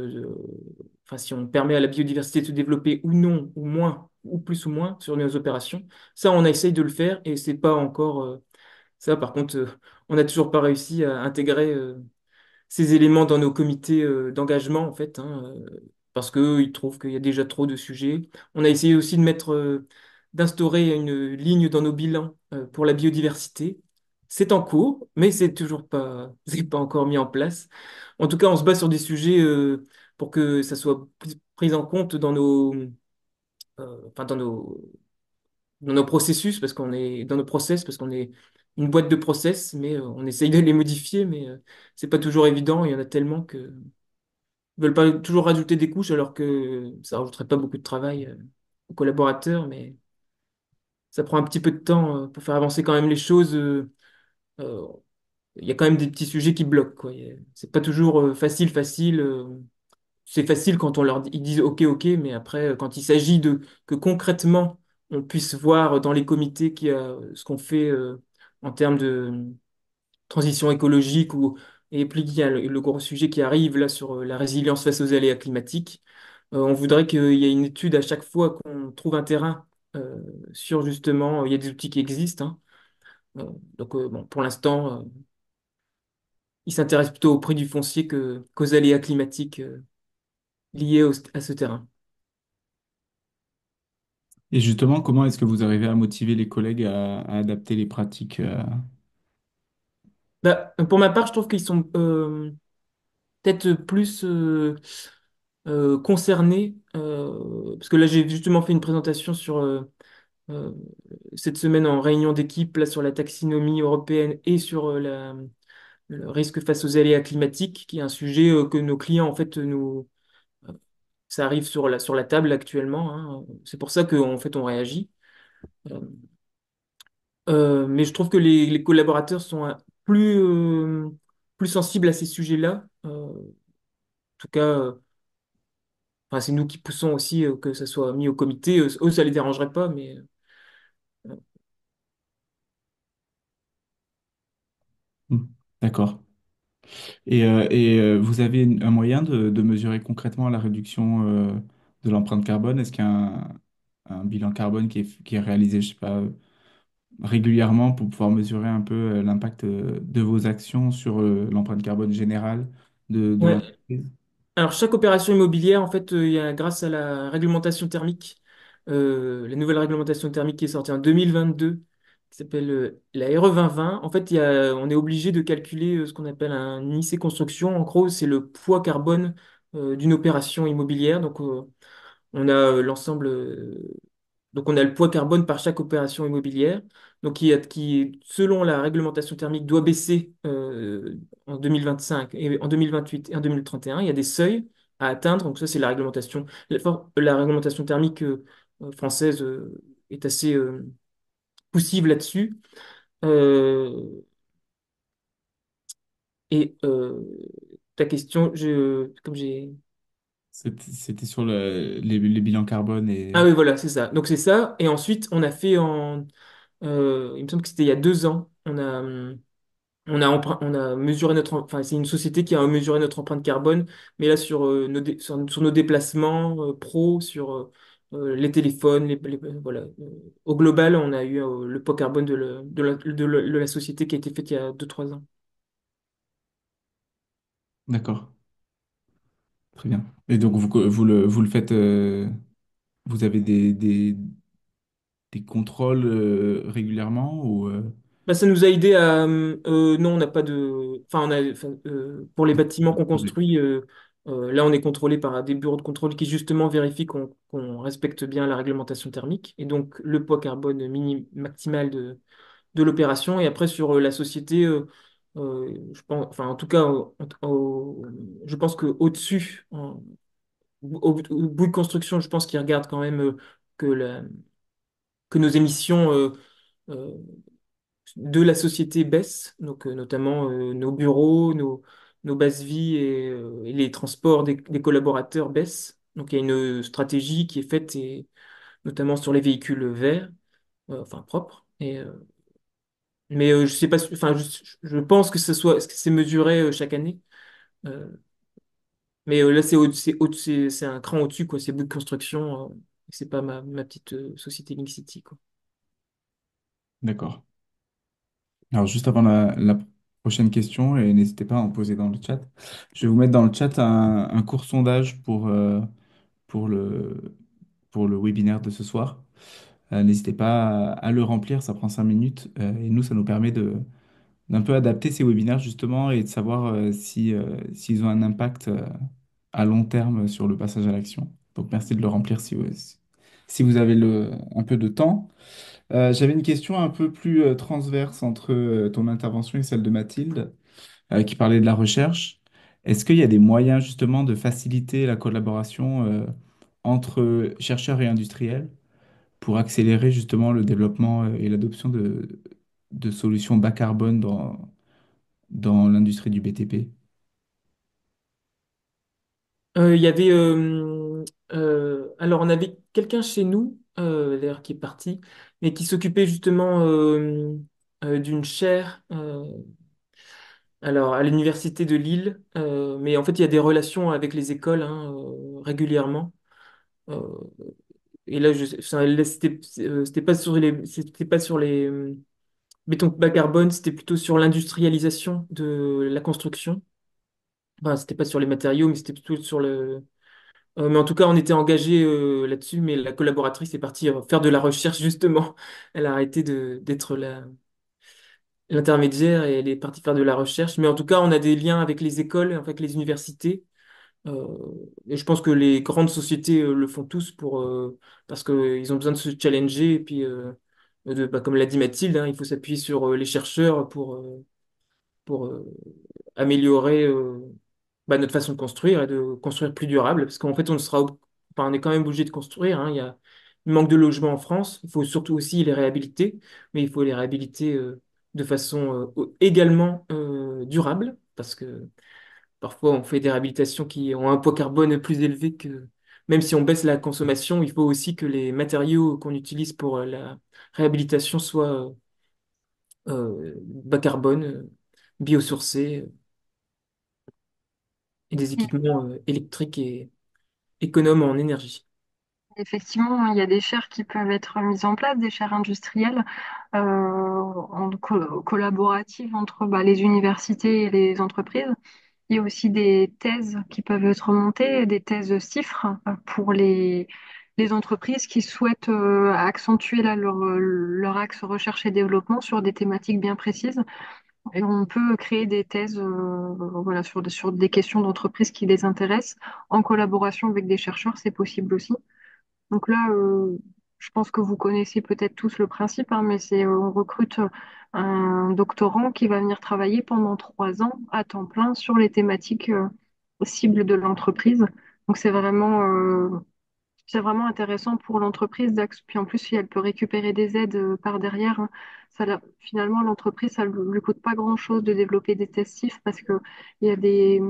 [SPEAKER 5] enfin si on permet à la biodiversité de se développer ou non, ou moins, ou plus ou moins sur nos opérations. Ça, on essaye de le faire et c'est pas encore ça. Par contre, on n'a toujours pas réussi à intégrer ces éléments dans nos comités d'engagement en fait, hein, parce qu'eux, ils trouvent qu'il y a déjà trop de sujets. On a essayé aussi d'instaurer une ligne dans nos bilans pour la biodiversité. C'est en cours, mais c'est toujours pas, c'est pas encore mis en place. En tout cas, on se bat sur des sujets pour que ça soit pris en compte dans nos, enfin, dans nos dans nos processus, parce qu'on est dans nos process, parce qu'on est une boîte de process, mais on essaye de les modifier, mais c'est pas toujours évident. Il y en a tellement que ils veulent pas toujours rajouter des couches, alors que ça rajouterait pas beaucoup de travail aux collaborateurs, mais ça prend un petit peu de temps pour faire avancer quand même les choses. Euh, il y a quand même des petits sujets qui bloquent, quoi. C'est pas toujours facile. C'est facile quand ils disent OK, OK, mais après, quand il s'agit de que concrètement on puisse voir dans les comités ce qu'on fait en termes de transition écologique et puis il y a le gros sujet qui arrive là sur la résilience face aux aléas climatiques. On voudrait qu'il y ait une étude à chaque fois qu'on trouve un terrain euh, sur justement, il y a des outils qui existent, hein. Euh, bon, pour l'instant, ils s'intéressent plutôt au prix du foncier qu'aux aléas climatiques liés à ce terrain.
[SPEAKER 1] Et justement, comment est-ce que vous arrivez à motiver les collègues à adapter les pratiques
[SPEAKER 5] Bah, pour ma part, je trouve qu'ils sont peut-être plus concernés, parce que là, j'ai justement fait une présentation euh, cette semaine en réunion d'équipe là, sur la taxinomie européenne et sur le risque face aux aléas climatiques, qui est un sujet que nos clients, en fait, ça arrive sur la table actuellement, hein. C'est pour ça qu'en fait, on réagit. Euh, mais je trouve que les collaborateurs sont plus sensibles à ces sujets-là. En tout cas, enfin, c'est nous qui poussons aussi que ça soit mis au comité. Eux, ça les dérangerait pas, mais
[SPEAKER 1] Hmm. D'accord. Vous avez un moyen de mesurer concrètement la réduction de l'empreinte carbone? Est-ce qu'il y a un bilan carbone qui est réalisé, je sais pas, régulièrement pour pouvoir mesurer un peu l'impact de vos actions sur l'empreinte carbone générale de
[SPEAKER 5] ouais.
[SPEAKER 1] l'entreprise?
[SPEAKER 5] Alors, chaque opération immobilière, en fait, il y a, grâce à la réglementation thermique, la nouvelle réglementation thermique qui est sortie en 2022, qui s'appelle la RE 2020, en fait, on est obligé de calculer ce qu'on appelle un IC construction. En gros, c'est le poids carbone d'une opération immobilière. Donc, on a l'ensemble. Donc, on a le poids carbone par chaque opération immobilière, donc qui, selon la réglementation thermique, doit baisser en 2025 et en 2028 et en 2031. Il y a des seuils à atteindre. Donc, ça, c'est la réglementation. La réglementation thermique française est assez poussive là-dessus. Euh, et ta question, comme j'ai.
[SPEAKER 1] C'était sur les bilans carbone
[SPEAKER 5] Ah
[SPEAKER 1] et...
[SPEAKER 5] oui, voilà, c'est ça. Donc, c'est ça. Et ensuite, on a fait il me semble que c'était il y a 2 ans. On a mesuré enfin, c'est une société qui a mesuré notre empreinte carbone, mais là sur nos déplacements pro, sur les téléphones, voilà. Au global, on a eu le poids carbone de la société qui a été faite il y a 2 3 ans.
[SPEAKER 1] D'accord, très bien. Et donc, vous le faites, vous avez des contrôles régulièrement ou...
[SPEAKER 5] Bah, ça nous a aidé à. Non, on n'a pas de. Enfin, pour les bâtiments qu'on construit, là, on est contrôlé par des bureaux de contrôle qui, justement, vérifient qu'on respecte bien la réglementation thermique et donc le poids carbone maximal de l'opération. Et après, sur la société, je pense. Enfin, en tout cas, je pense qu'au-dessus, au bout de construction, je pense qu'ils regardent quand même que, que nos émissions. Euh, de la société baissent, donc notamment nos bureaux, nos bases vie et les transports des collaborateurs baissent. Donc il y a une stratégie qui est faite, et, notamment sur les véhicules verts, enfin propres. Mais je sais pas, enfin je pense que c'est mesuré chaque année. Euh, mais là c'est un cran au-dessus quoi. C'est bout de construction. C'est pas ma petite société Link City quoi.
[SPEAKER 1] D'accord. Alors, juste avant la prochaine question, et n'hésitez pas à en poser dans le chat, je vais vous mettre dans le chat un court sondage pour pour le webinaire de ce soir. N'hésitez pas à le remplir, ça prend 5 minutes. Et nous, ça nous permet d'un peu adapter ces webinaires justement et de savoir s'ils ont un impact à long terme sur le passage à l'action. Donc, merci de le remplir si, si vous avez un peu de temps. J'avais une question un peu plus transverse entre ton intervention et celle de Mathilde, qui parlait de la recherche. Est-ce qu'il y a des moyens justement de faciliter la collaboration entre chercheurs et industriels pour accélérer justement le développement et l'adoption de solutions bas carbone dans l'industrie du BTP?
[SPEAKER 5] Il y avait, alors on avait quelqu'un chez nous, d'ailleurs qui est parti, mais qui s'occupait justement d'une chaire, alors à l'université de Lille. Mais en fait il y a des relations avec les écoles, hein, régulièrement. Euh, et là, là, c'était pas sur les béton bas carbone, c'était plutôt sur l'industrialisation de la construction. Enfin, c'était pas sur les matériaux, mais c'était plutôt sur le. Mais en tout cas, on était engagé là-dessus, mais la collaboratrice est partie faire de la recherche, justement. Elle a arrêté d'être l'intermédiaire et elle est partie faire de la recherche. Mais en tout cas, on a des liens avec les écoles, avec les universités. Euh, et je pense que les grandes sociétés le font tous parce qu'ils ont besoin de se challenger. Et puis, comme l'a dit Mathilde, hein, il faut s'appuyer sur les chercheurs pour améliorer notre façon de construire et de construire plus durable. Parce qu'en fait, on est quand même obligé de construire, hein. Il manque de logements en France. Il faut surtout aussi les réhabiliter, mais il faut les réhabiliter de façon également durable, parce que parfois on fait des réhabilitations qui ont un poids carbone plus élevé que. Même si on baisse la consommation, il faut aussi que les matériaux qu'on utilise pour la réhabilitation soient bas carbone, biosourcés, et des équipements électriques et économes en énergie.
[SPEAKER 3] Effectivement, il y a des chaires qui peuvent être mises en place, des chaires industrielles collaboratives entre les universités et les entreprises. Il y a aussi des thèses qui peuvent être montées, des thèses CIFRE pour les entreprises qui souhaitent accentuer leur axe recherche et développement sur des thématiques bien précises. Et on peut créer des thèses voilà, sur des questions d'entreprise qui les intéressent en collaboration avec des chercheurs, c'est possible aussi. Donc là, je pense que vous connaissez peut-être tous le principe, hein, mais on recrute un doctorant qui va venir travailler pendant 3 ans à temps plein sur les thématiques cibles de l'entreprise. Donc c'est vraiment intéressant pour l'entreprise. Puis en plus, si elle peut récupérer des aides par derrière, hein, finalement, l'entreprise, ça ne lui coûte pas grand-chose de développer des testifs parce qu'il y a des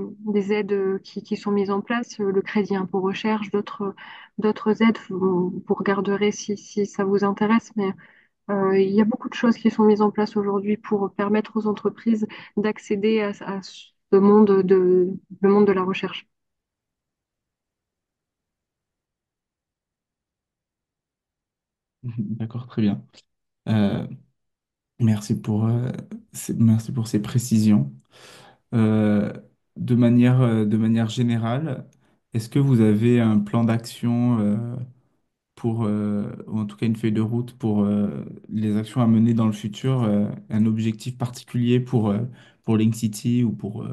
[SPEAKER 3] aides qui sont mises en place, le crédit impôt recherche, d'autres aides. Vous regarderez si ça vous intéresse. Mais il y a beaucoup de choses qui sont mises en place aujourd'hui pour permettre aux entreprises d'accéder à le monde de la recherche.
[SPEAKER 1] D'accord, très bien. Euh, merci pour ces précisions. Euh, de manière générale, est-ce que vous avez un plan d'action ou en tout cas une feuille de route pour les actions à mener dans le futur, un objectif particulier pour Link City ou pour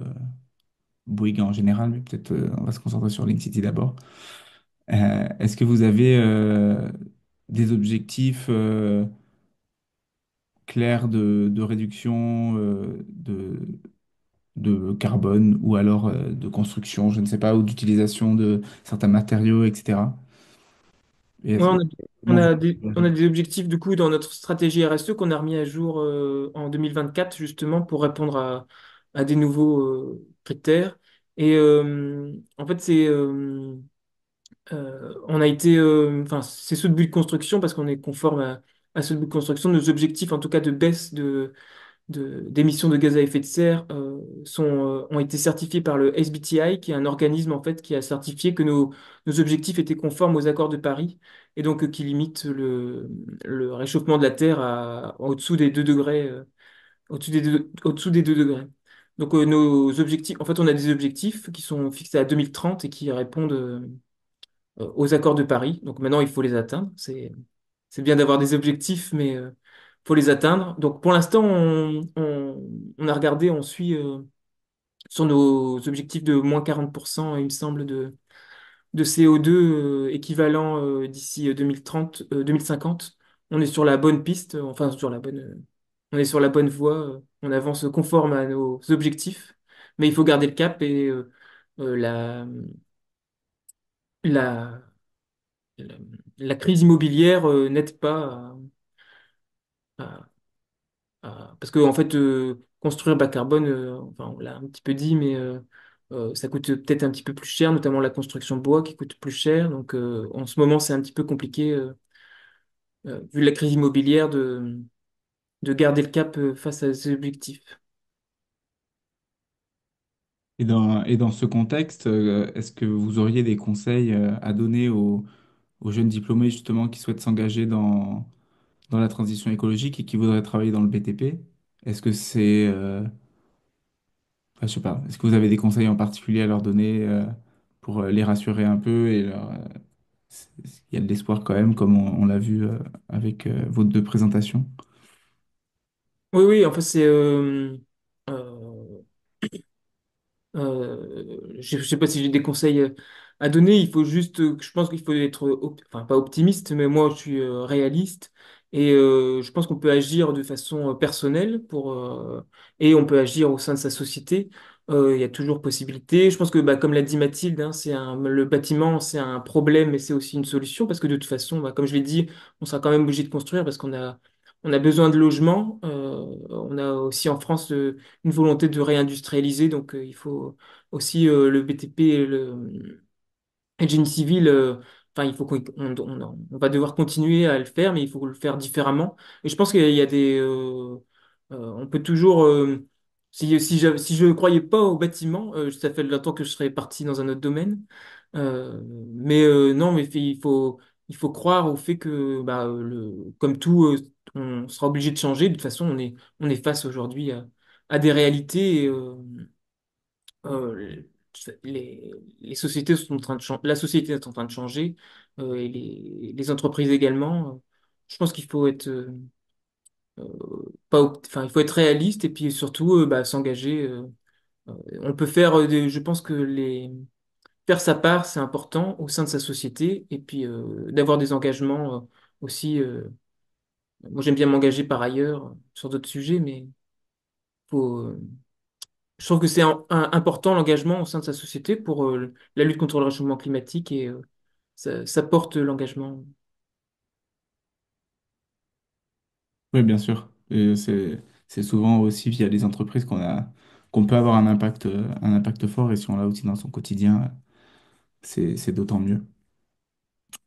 [SPEAKER 1] Bouygues en général, mais peut-être on va se concentrer sur Link City d'abord. Est-ce que vous avez des objectifs clairs de réduction de carbone ou alors de construction, je ne sais pas, ou d'utilisation de certains matériaux, etc. Et
[SPEAKER 5] Ouais,
[SPEAKER 1] est-ce que comment vous...
[SPEAKER 5] on a des objectifs du coup dans notre stratégie RSE qu'on a remis à jour en 2024 justement pour répondre à des nouveaux critères. Et en fait, on a été, enfin, c'est sous le but de construction parce qu'on est conforme à ce but de construction. Nos objectifs, en tout cas de baisse d'émissions de gaz à effet de serre, ont été certifiés par le SBTi, qui est un organisme en fait qui a certifié que nos objectifs étaient conformes aux accords de Paris et donc qui limite le réchauffement de la Terre au-dessous des 2 degrés, au-dessous des 2 degrés. Donc nos objectifs, en fait, on a des objectifs qui sont fixés à 2030 et qui répondent aux accords de Paris. Donc maintenant, il faut les atteindre. C'est bien d'avoir des objectifs, mais faut les atteindre. Donc pour l'instant, on a regardé, on suit sur nos objectifs de moins 40%, il me semble, de CO2 équivalent d'ici 2030, 2050. On est sur la bonne piste, enfin sur la bonne, on est sur la bonne voie, on avance conforme à nos objectifs, mais il faut garder le cap et la, la, la, la crise immobilière n'aide pas à, parce que en fait, construire bas carbone, enfin, on l'a un petit peu dit, mais ça coûte peut-être un petit peu plus cher, notamment la construction de bois qui coûte plus cher. Donc, en ce moment, c'est un petit peu compliqué, vu la crise immobilière, de garder le cap face à ces objectifs.
[SPEAKER 1] Et dans ce contexte, est-ce que vous auriez des conseils à donner aux jeunes diplômés justement qui souhaitent s'engager dans la transition écologique et qui voudraient travailler dans le BTP? Est-ce que c'est, enfin, je sais pas, est-ce que vous avez des conseils en particulier à leur donner pour les rassurer un peu et il y a de l'espoir quand même, comme on l'a vu avec vos deux présentations.
[SPEAKER 5] Oui, oui, en fait, euh, je sais pas si j'ai des conseils à donner. Il faut juste, je pense qu'il faut être, enfin pas optimiste, mais moi je suis réaliste et je pense qu'on peut agir de façon personnelle et on peut agir au sein de sa société. Il y a toujours possibilité. Je pense que, bah, comme l'a dit Mathilde, hein, le bâtiment, c'est un problème, mais c'est aussi une solution parce que de toute façon, bah, comme je l'ai dit, on sera quand même obligé de construire parce on a besoin de logements. On a aussi en France une volonté de réindustrialiser, donc il faut aussi le BTP et le génie civil, enfin, il faut on va devoir continuer à le faire, mais il faut le faire différemment. Et je pense qu'il y a on peut toujours, si je ne croyais pas au bâtiment, ça fait longtemps que je serais parti dans un autre domaine. Mais non, mais il faut croire au fait que, bah, comme tout, on sera obligé de changer. De toute façon, on est face aujourd'hui à des réalités. Euh, les sociétés sont en train de changer, la société est en train de changer, et les entreprises également. Je pense qu'il faut être pas, enfin, il faut être réaliste et puis surtout bah, s'engager. On peut faire je pense que faire sa part, c'est important au sein de sa société et puis d'avoir des engagements aussi. Moi, j'aime bien m'engager par ailleurs sur d'autres sujets, mais faut, je trouve que c'est important l'engagement au sein de sa société pour la lutte contre le réchauffement climatique et ça porte l'engagement.
[SPEAKER 1] Oui, bien sûr. Et c'est souvent aussi via les entreprises qu'on peut avoir un impact fort et si on l'a aussi dans son quotidien, c'est d'autant mieux.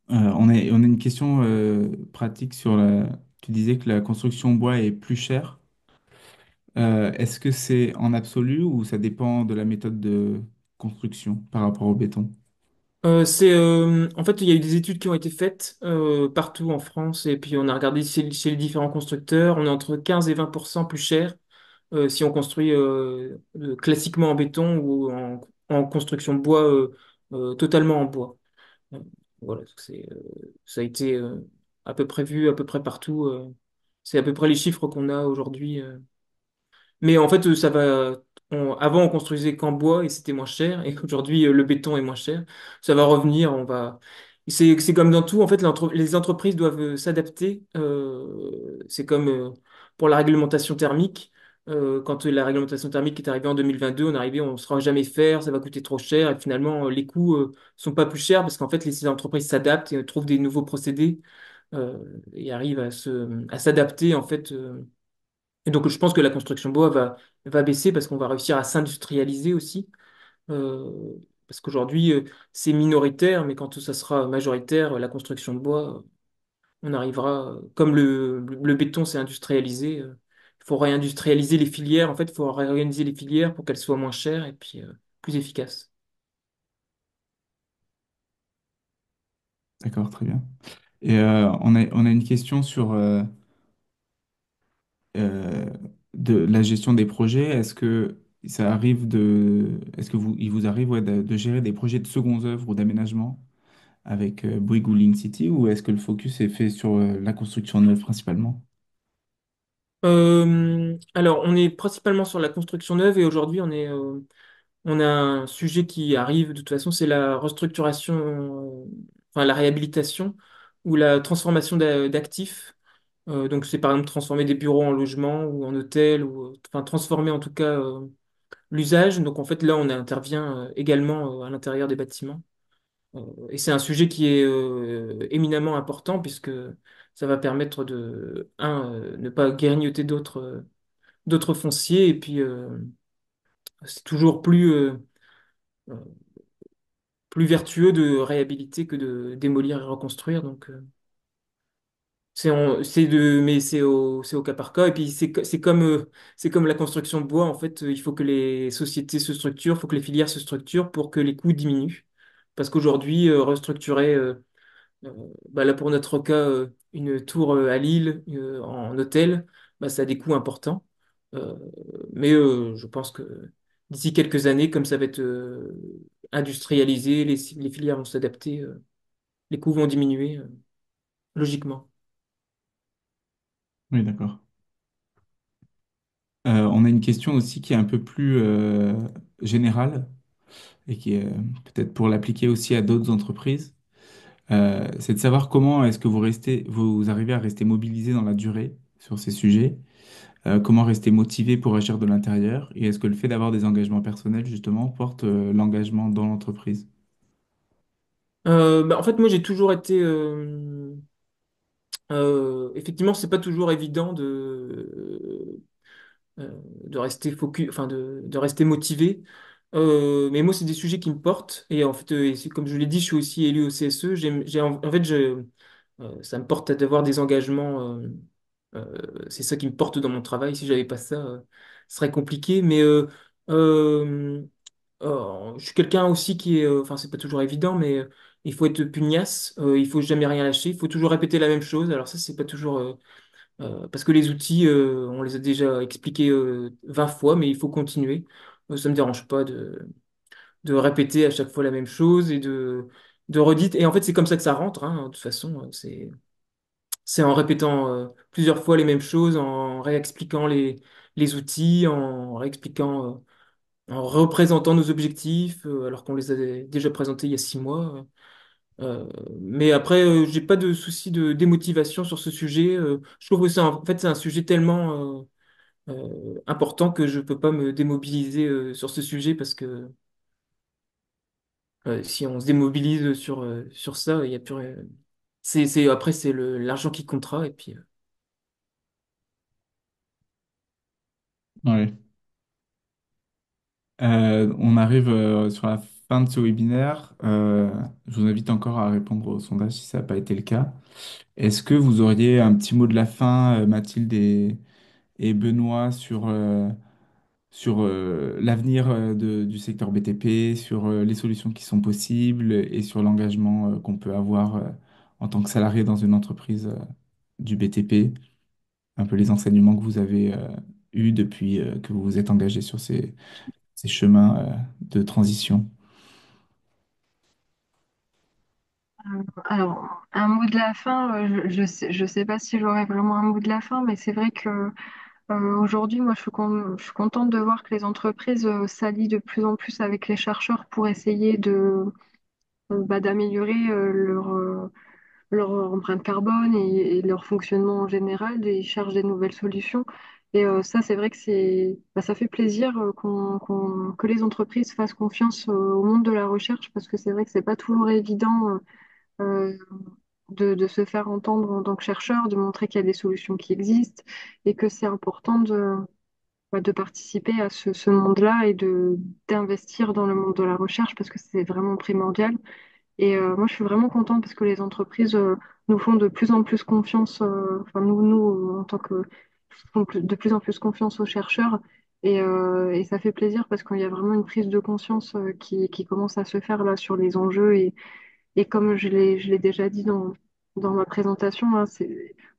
[SPEAKER 1] On a une question pratique sur la. Tu disais que la construction bois est plus chère. Est-ce que c'est en absolu ou ça dépend de la méthode de construction par rapport au béton?
[SPEAKER 5] En fait, il y a eu des études qui ont été faites partout en France et puis on a regardé chez les différents constructeurs. On est entre 15 et 20% plus cher si on construit classiquement en béton ou en construction de bois totalement en bois. Euh, Voilà, ça a été à peu près vu à peu près partout. C'est à peu près les chiffres qu'on a aujourd'hui. Mais en fait, avant, on construisait qu'en bois et c'était moins cher. Et aujourd'hui, le béton est moins cher. Ça va revenir. C'est comme dans tout. En fait, les entreprises doivent s'adapter. C'est comme pour la réglementation thermique. Quand la réglementation thermique est arrivée en 2022, on ne saura jamais faire, ça va coûter trop cher. Et finalement, les coûts sont pas plus chers parce qu'en fait, les entreprises s'adaptent et trouvent des nouveaux procédés euh, et arrivent à s'adapter en fait. Et donc, je pense que la construction bois va baisser parce qu'on va réussir à s'industrialiser aussi. Euh, Parce qu'aujourd'hui, c'est minoritaire, mais quand ça sera majoritaire, la construction de bois, on arrivera, comme le béton s'est industrialisé, il faut réindustrialiser les filières. En fait, il faut réorganiser les filières pour qu'elles soient moins chères et puis plus efficaces.
[SPEAKER 1] D'accord, très bien. Et on a une question sur euh, de la gestion des projets. Est-ce que il vous arrive ouais, de gérer des projets de seconde œuvre ou d'aménagement avec Bouygues ou Link City ou est-ce que le focus est fait sur la construction neuve principalement?
[SPEAKER 5] Alors, on est principalement sur la construction neuve et aujourd'hui, On a un sujet qui arrive, de toute façon, c'est la restructuration, enfin la réhabilitation ou la transformation d'actifs. Donc c'est par exemple transformer des bureaux en logements ou en hôtels, ou enfin transformer en tout cas l'usage. Donc en fait là, on intervient également à l'intérieur des bâtiments. Et c'est un sujet qui est éminemment important puisque ça va permettre de, ne pas grignoter d'autres fonciers. Et puis, c'est toujours euh, plus vertueux de réhabiliter que de démolir et reconstruire. Donc, mais c'est au cas par cas. Et puis, c'est comme la construction de bois. En fait, il faut que les sociétés se structurent, il faut que les filières se structurent pour que les coûts diminuent. Parce qu'aujourd'hui, restructurer Euh, bah là, pour notre cas, une tour à Lille en hôtel, bah, ça a des coûts importants. Euh, mais je pense que d'ici quelques années, comme ça va être industrialisé, les filières vont s'adapter, les coûts vont diminuer logiquement.
[SPEAKER 1] Oui, d'accord. On a une question aussi qui est un peu plus générale et qui est peut-être pour l'appliquer aussi à d'autres entreprises. C'est de savoir comment est-ce que vous arrivez à rester mobilisé dans la durée sur ces sujets, comment rester motivé pour agir de l'intérieur, et est-ce que le fait d'avoir des engagements personnels, justement, porte l'engagement dans l'entreprise?
[SPEAKER 5] Bah, en fait, moi, j'ai toujours été. Effectivement, c'est pas toujours évident de rester focus, enfin de rester motivé. Mais moi, c'est des sujets qui me portent. Et en fait, comme je l'ai dit, je suis aussi élu au CSE. En fait, ça me porte d'avoir des engagements. C'est ça qui me porte dans mon travail. Si j'avais pas ça, ce serait compliqué. Mais euh, je suis quelqu'un aussi qui est, enfin, c'est pas toujours évident, mais il faut être pugnace. Il faut jamais rien lâcher. Il faut toujours répéter la même chose. Alors ça, c'est pas toujours parce que les outils, on les a déjà expliqués 20 fois, mais il faut continuer. Ça me dérange pas de répéter à chaque fois la même chose et de redite. Et en fait, c'est comme ça que ça rentre, hein. De toute façon, c'est en répétant plusieurs fois les mêmes choses, en réexpliquant les outils, en réexpliquant, en représentant nos objectifs, alors qu'on les a déjà présentés il y a 6 mois. Mais après, j'ai pas de souci de démotivation sur ce sujet. Je trouve que en fait, c'est un sujet tellement important que je peux pas me démobiliser sur ce sujet parce que si on se démobilise sur ça, il y a plus rien. Après, c'est l'argent qui comptera et puis.
[SPEAKER 1] Ouais. On arrive sur la fin de ce webinaire. Je vous invite encore à répondre au sondage si ça n'a pas été le cas. Est-ce que vous auriez un petit mot de la fin, Mathilde et Benoît, sur l'avenir du secteur BTP, sur les solutions qui sont possibles et sur l'engagement qu'on peut avoir en tant que salarié dans une entreprise du BTP, un peu les enseignements que vous avez eus depuis que vous vous êtes engagé sur ces chemins de transition.
[SPEAKER 3] Alors, un mot de la fin, je sais pas si j'aurais vraiment un mot de la fin, mais c'est vrai que aujourd'hui, moi, je suis contente de voir que les entreprises s'allient de plus en plus avec les chercheurs pour essayer d'améliorer leur empreinte carbone et leur fonctionnement en général, et ils cherchent des nouvelles solutions. Et ça, c'est vrai que ça fait plaisir que les entreprises fassent confiance au monde de la recherche, parce que c'est vrai que c'est pas toujours évident euh, de se faire entendre en tant que chercheur, de montrer qu'il y a des solutions qui existent et que c'est important de participer à ce monde-là et d'investir dans le monde de la recherche parce que c'est vraiment primordial. Et moi, je suis vraiment contente parce que les entreprises nous font de plus en plus confiance, enfin nous en tant que font de plus en plus confiance aux chercheurs. Et ça fait plaisir parce qu'il y a vraiment une prise de conscience qui commence à se faire là sur les enjeux. Et comme je l'ai déjà dit dans ma présentation, hein,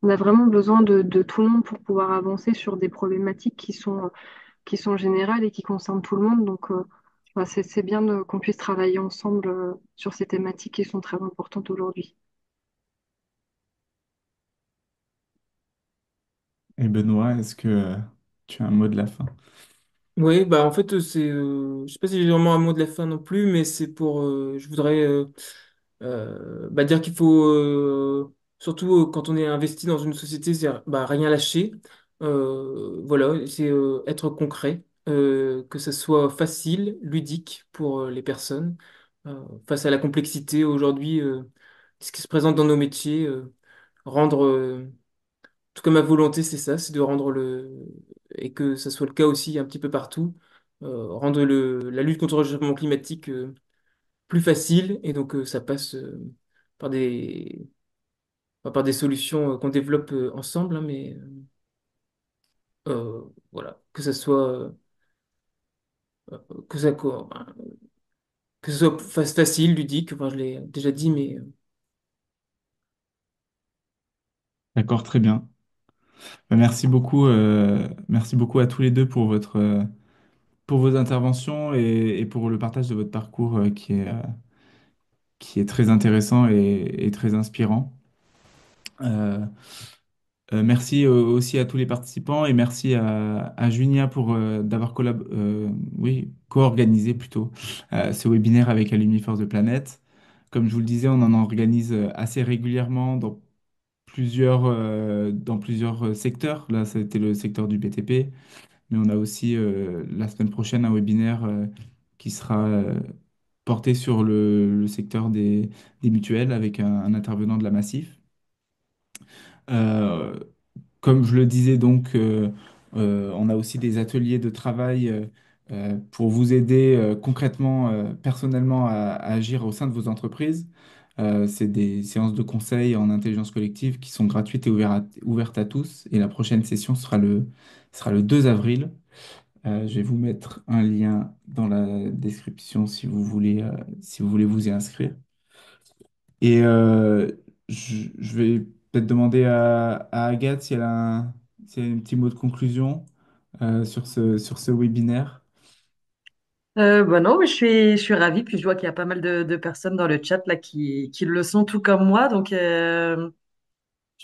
[SPEAKER 3] on a vraiment besoin de tout le monde pour pouvoir avancer sur des problématiques qui sont générales et qui concernent tout le monde. Donc, c'est bien qu'on puisse travailler ensemble sur ces thématiques qui sont très importantes aujourd'hui.
[SPEAKER 1] Et Benoît, est-ce que tu as un mot de la fin?
[SPEAKER 5] Oui, bah en fait, je sais pas si j'ai vraiment un mot de la fin non plus, mais c'est pour, je voudrais bah, dire qu'il faut, surtout quand on est investi dans une société, c'est bah, rien lâcher. Voilà, c'est être concret, que ça soit facile, ludique pour les personnes, face à la complexité aujourd'hui, ce qui se présente dans nos métiers, rendre tout cas, ma volonté, c'est ça, c'est de rendre et que ça soit le cas aussi un petit peu partout, rendre la lutte contre le changement climatique plus facile. Et donc, ça passe par par des solutions qu'on développe ensemble, hein, mais voilà, que ça soit, que ça, quoi, ben, que ce soit facile, ludique, enfin, je l'ai déjà dit, mais
[SPEAKER 1] D'accord, très bien. Bah, merci beaucoup à tous les deux pour vos interventions et pour le partage de votre parcours qui est très intéressant et très inspirant. Euh, merci aussi à tous les participants et merci à Junia pour oui, co-organisé plutôt ce webinaire avec Alumni Force de Planète. Comme je vous le disais, on en organise assez régulièrement dans plusieurs secteurs. Là, ça a été le secteur du BTP, mais on a aussi la semaine prochaine un webinaire qui sera porté sur le secteur des mutuelles avec un intervenant de la Massif. Euh, Comme je le disais, donc, on a aussi des ateliers de travail pour vous aider concrètement, personnellement, à agir au sein de vos entreprises. C'est des séances de conseil en intelligence collective qui sont gratuites et ouvertes à tous. Et la prochaine session sera le 2 avril. Je vais vous mettre un lien dans la description si vous voulez vous y inscrire. Et je vais peut-être demander à Agathe si elle a un petit mot de conclusion sur ce webinaire.
[SPEAKER 2] Bah non, mais je suis ravie. Puis je vois qu'il y a pas mal de personnes dans le chat là qui le sont tout comme moi. Donc, je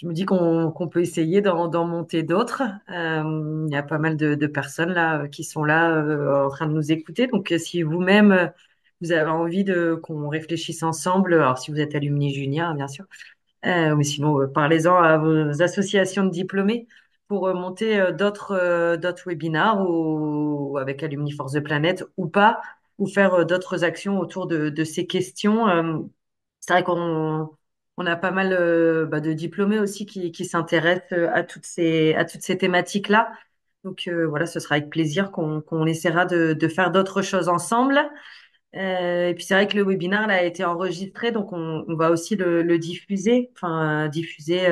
[SPEAKER 2] me dis qu'on peut essayer d'en monter d'autres. Il y a pas mal de personnes là qui sont là en train de nous écouter. Donc, si vous-même vous avez envie de qu'on réfléchisse ensemble, alors si vous êtes alumni junior, bien sûr, mais sinon parlez-en à vos associations de diplômés pour monter d'autres webinars ou avec Alumni Force de Planète ou pas, ou faire d'autres actions autour de ces questions. C'est vrai qu'on on a pas mal bah, de diplômés aussi qui s'intéressent à toutes ces thématiques-là. Donc voilà, ce sera avec plaisir qu'on essaiera de faire d'autres choses ensemble. Et puis c'est vrai que le webinaire là, a été enregistré, donc on va aussi le diffuser, enfin diffuser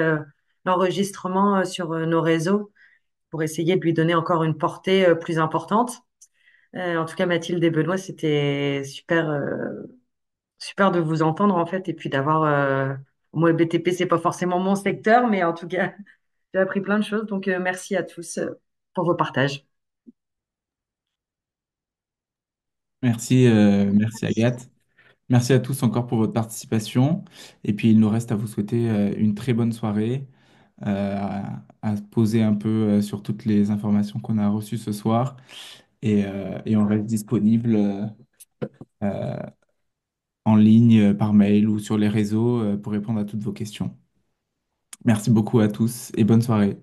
[SPEAKER 2] l'enregistrement sur nos réseaux pour essayer de lui donner encore une portée plus importante. En tout cas, Mathilde et Benoît, c'était super de vous entendre en fait, et puis d'avoir moi le BTP, c'est pas forcément mon secteur, mais en tout cas, j'ai appris plein de choses. Donc merci à tous pour vos partages.
[SPEAKER 1] Merci Agathe. Merci à tous encore pour votre participation. Et puis il nous reste à vous souhaiter une très bonne soirée, à se poser un peu sur toutes les informations qu'on a reçues ce soir. Et on reste disponible euh, en ligne, par mail ou sur les réseaux pour répondre à toutes vos questions. Merci beaucoup à tous et bonne soirée.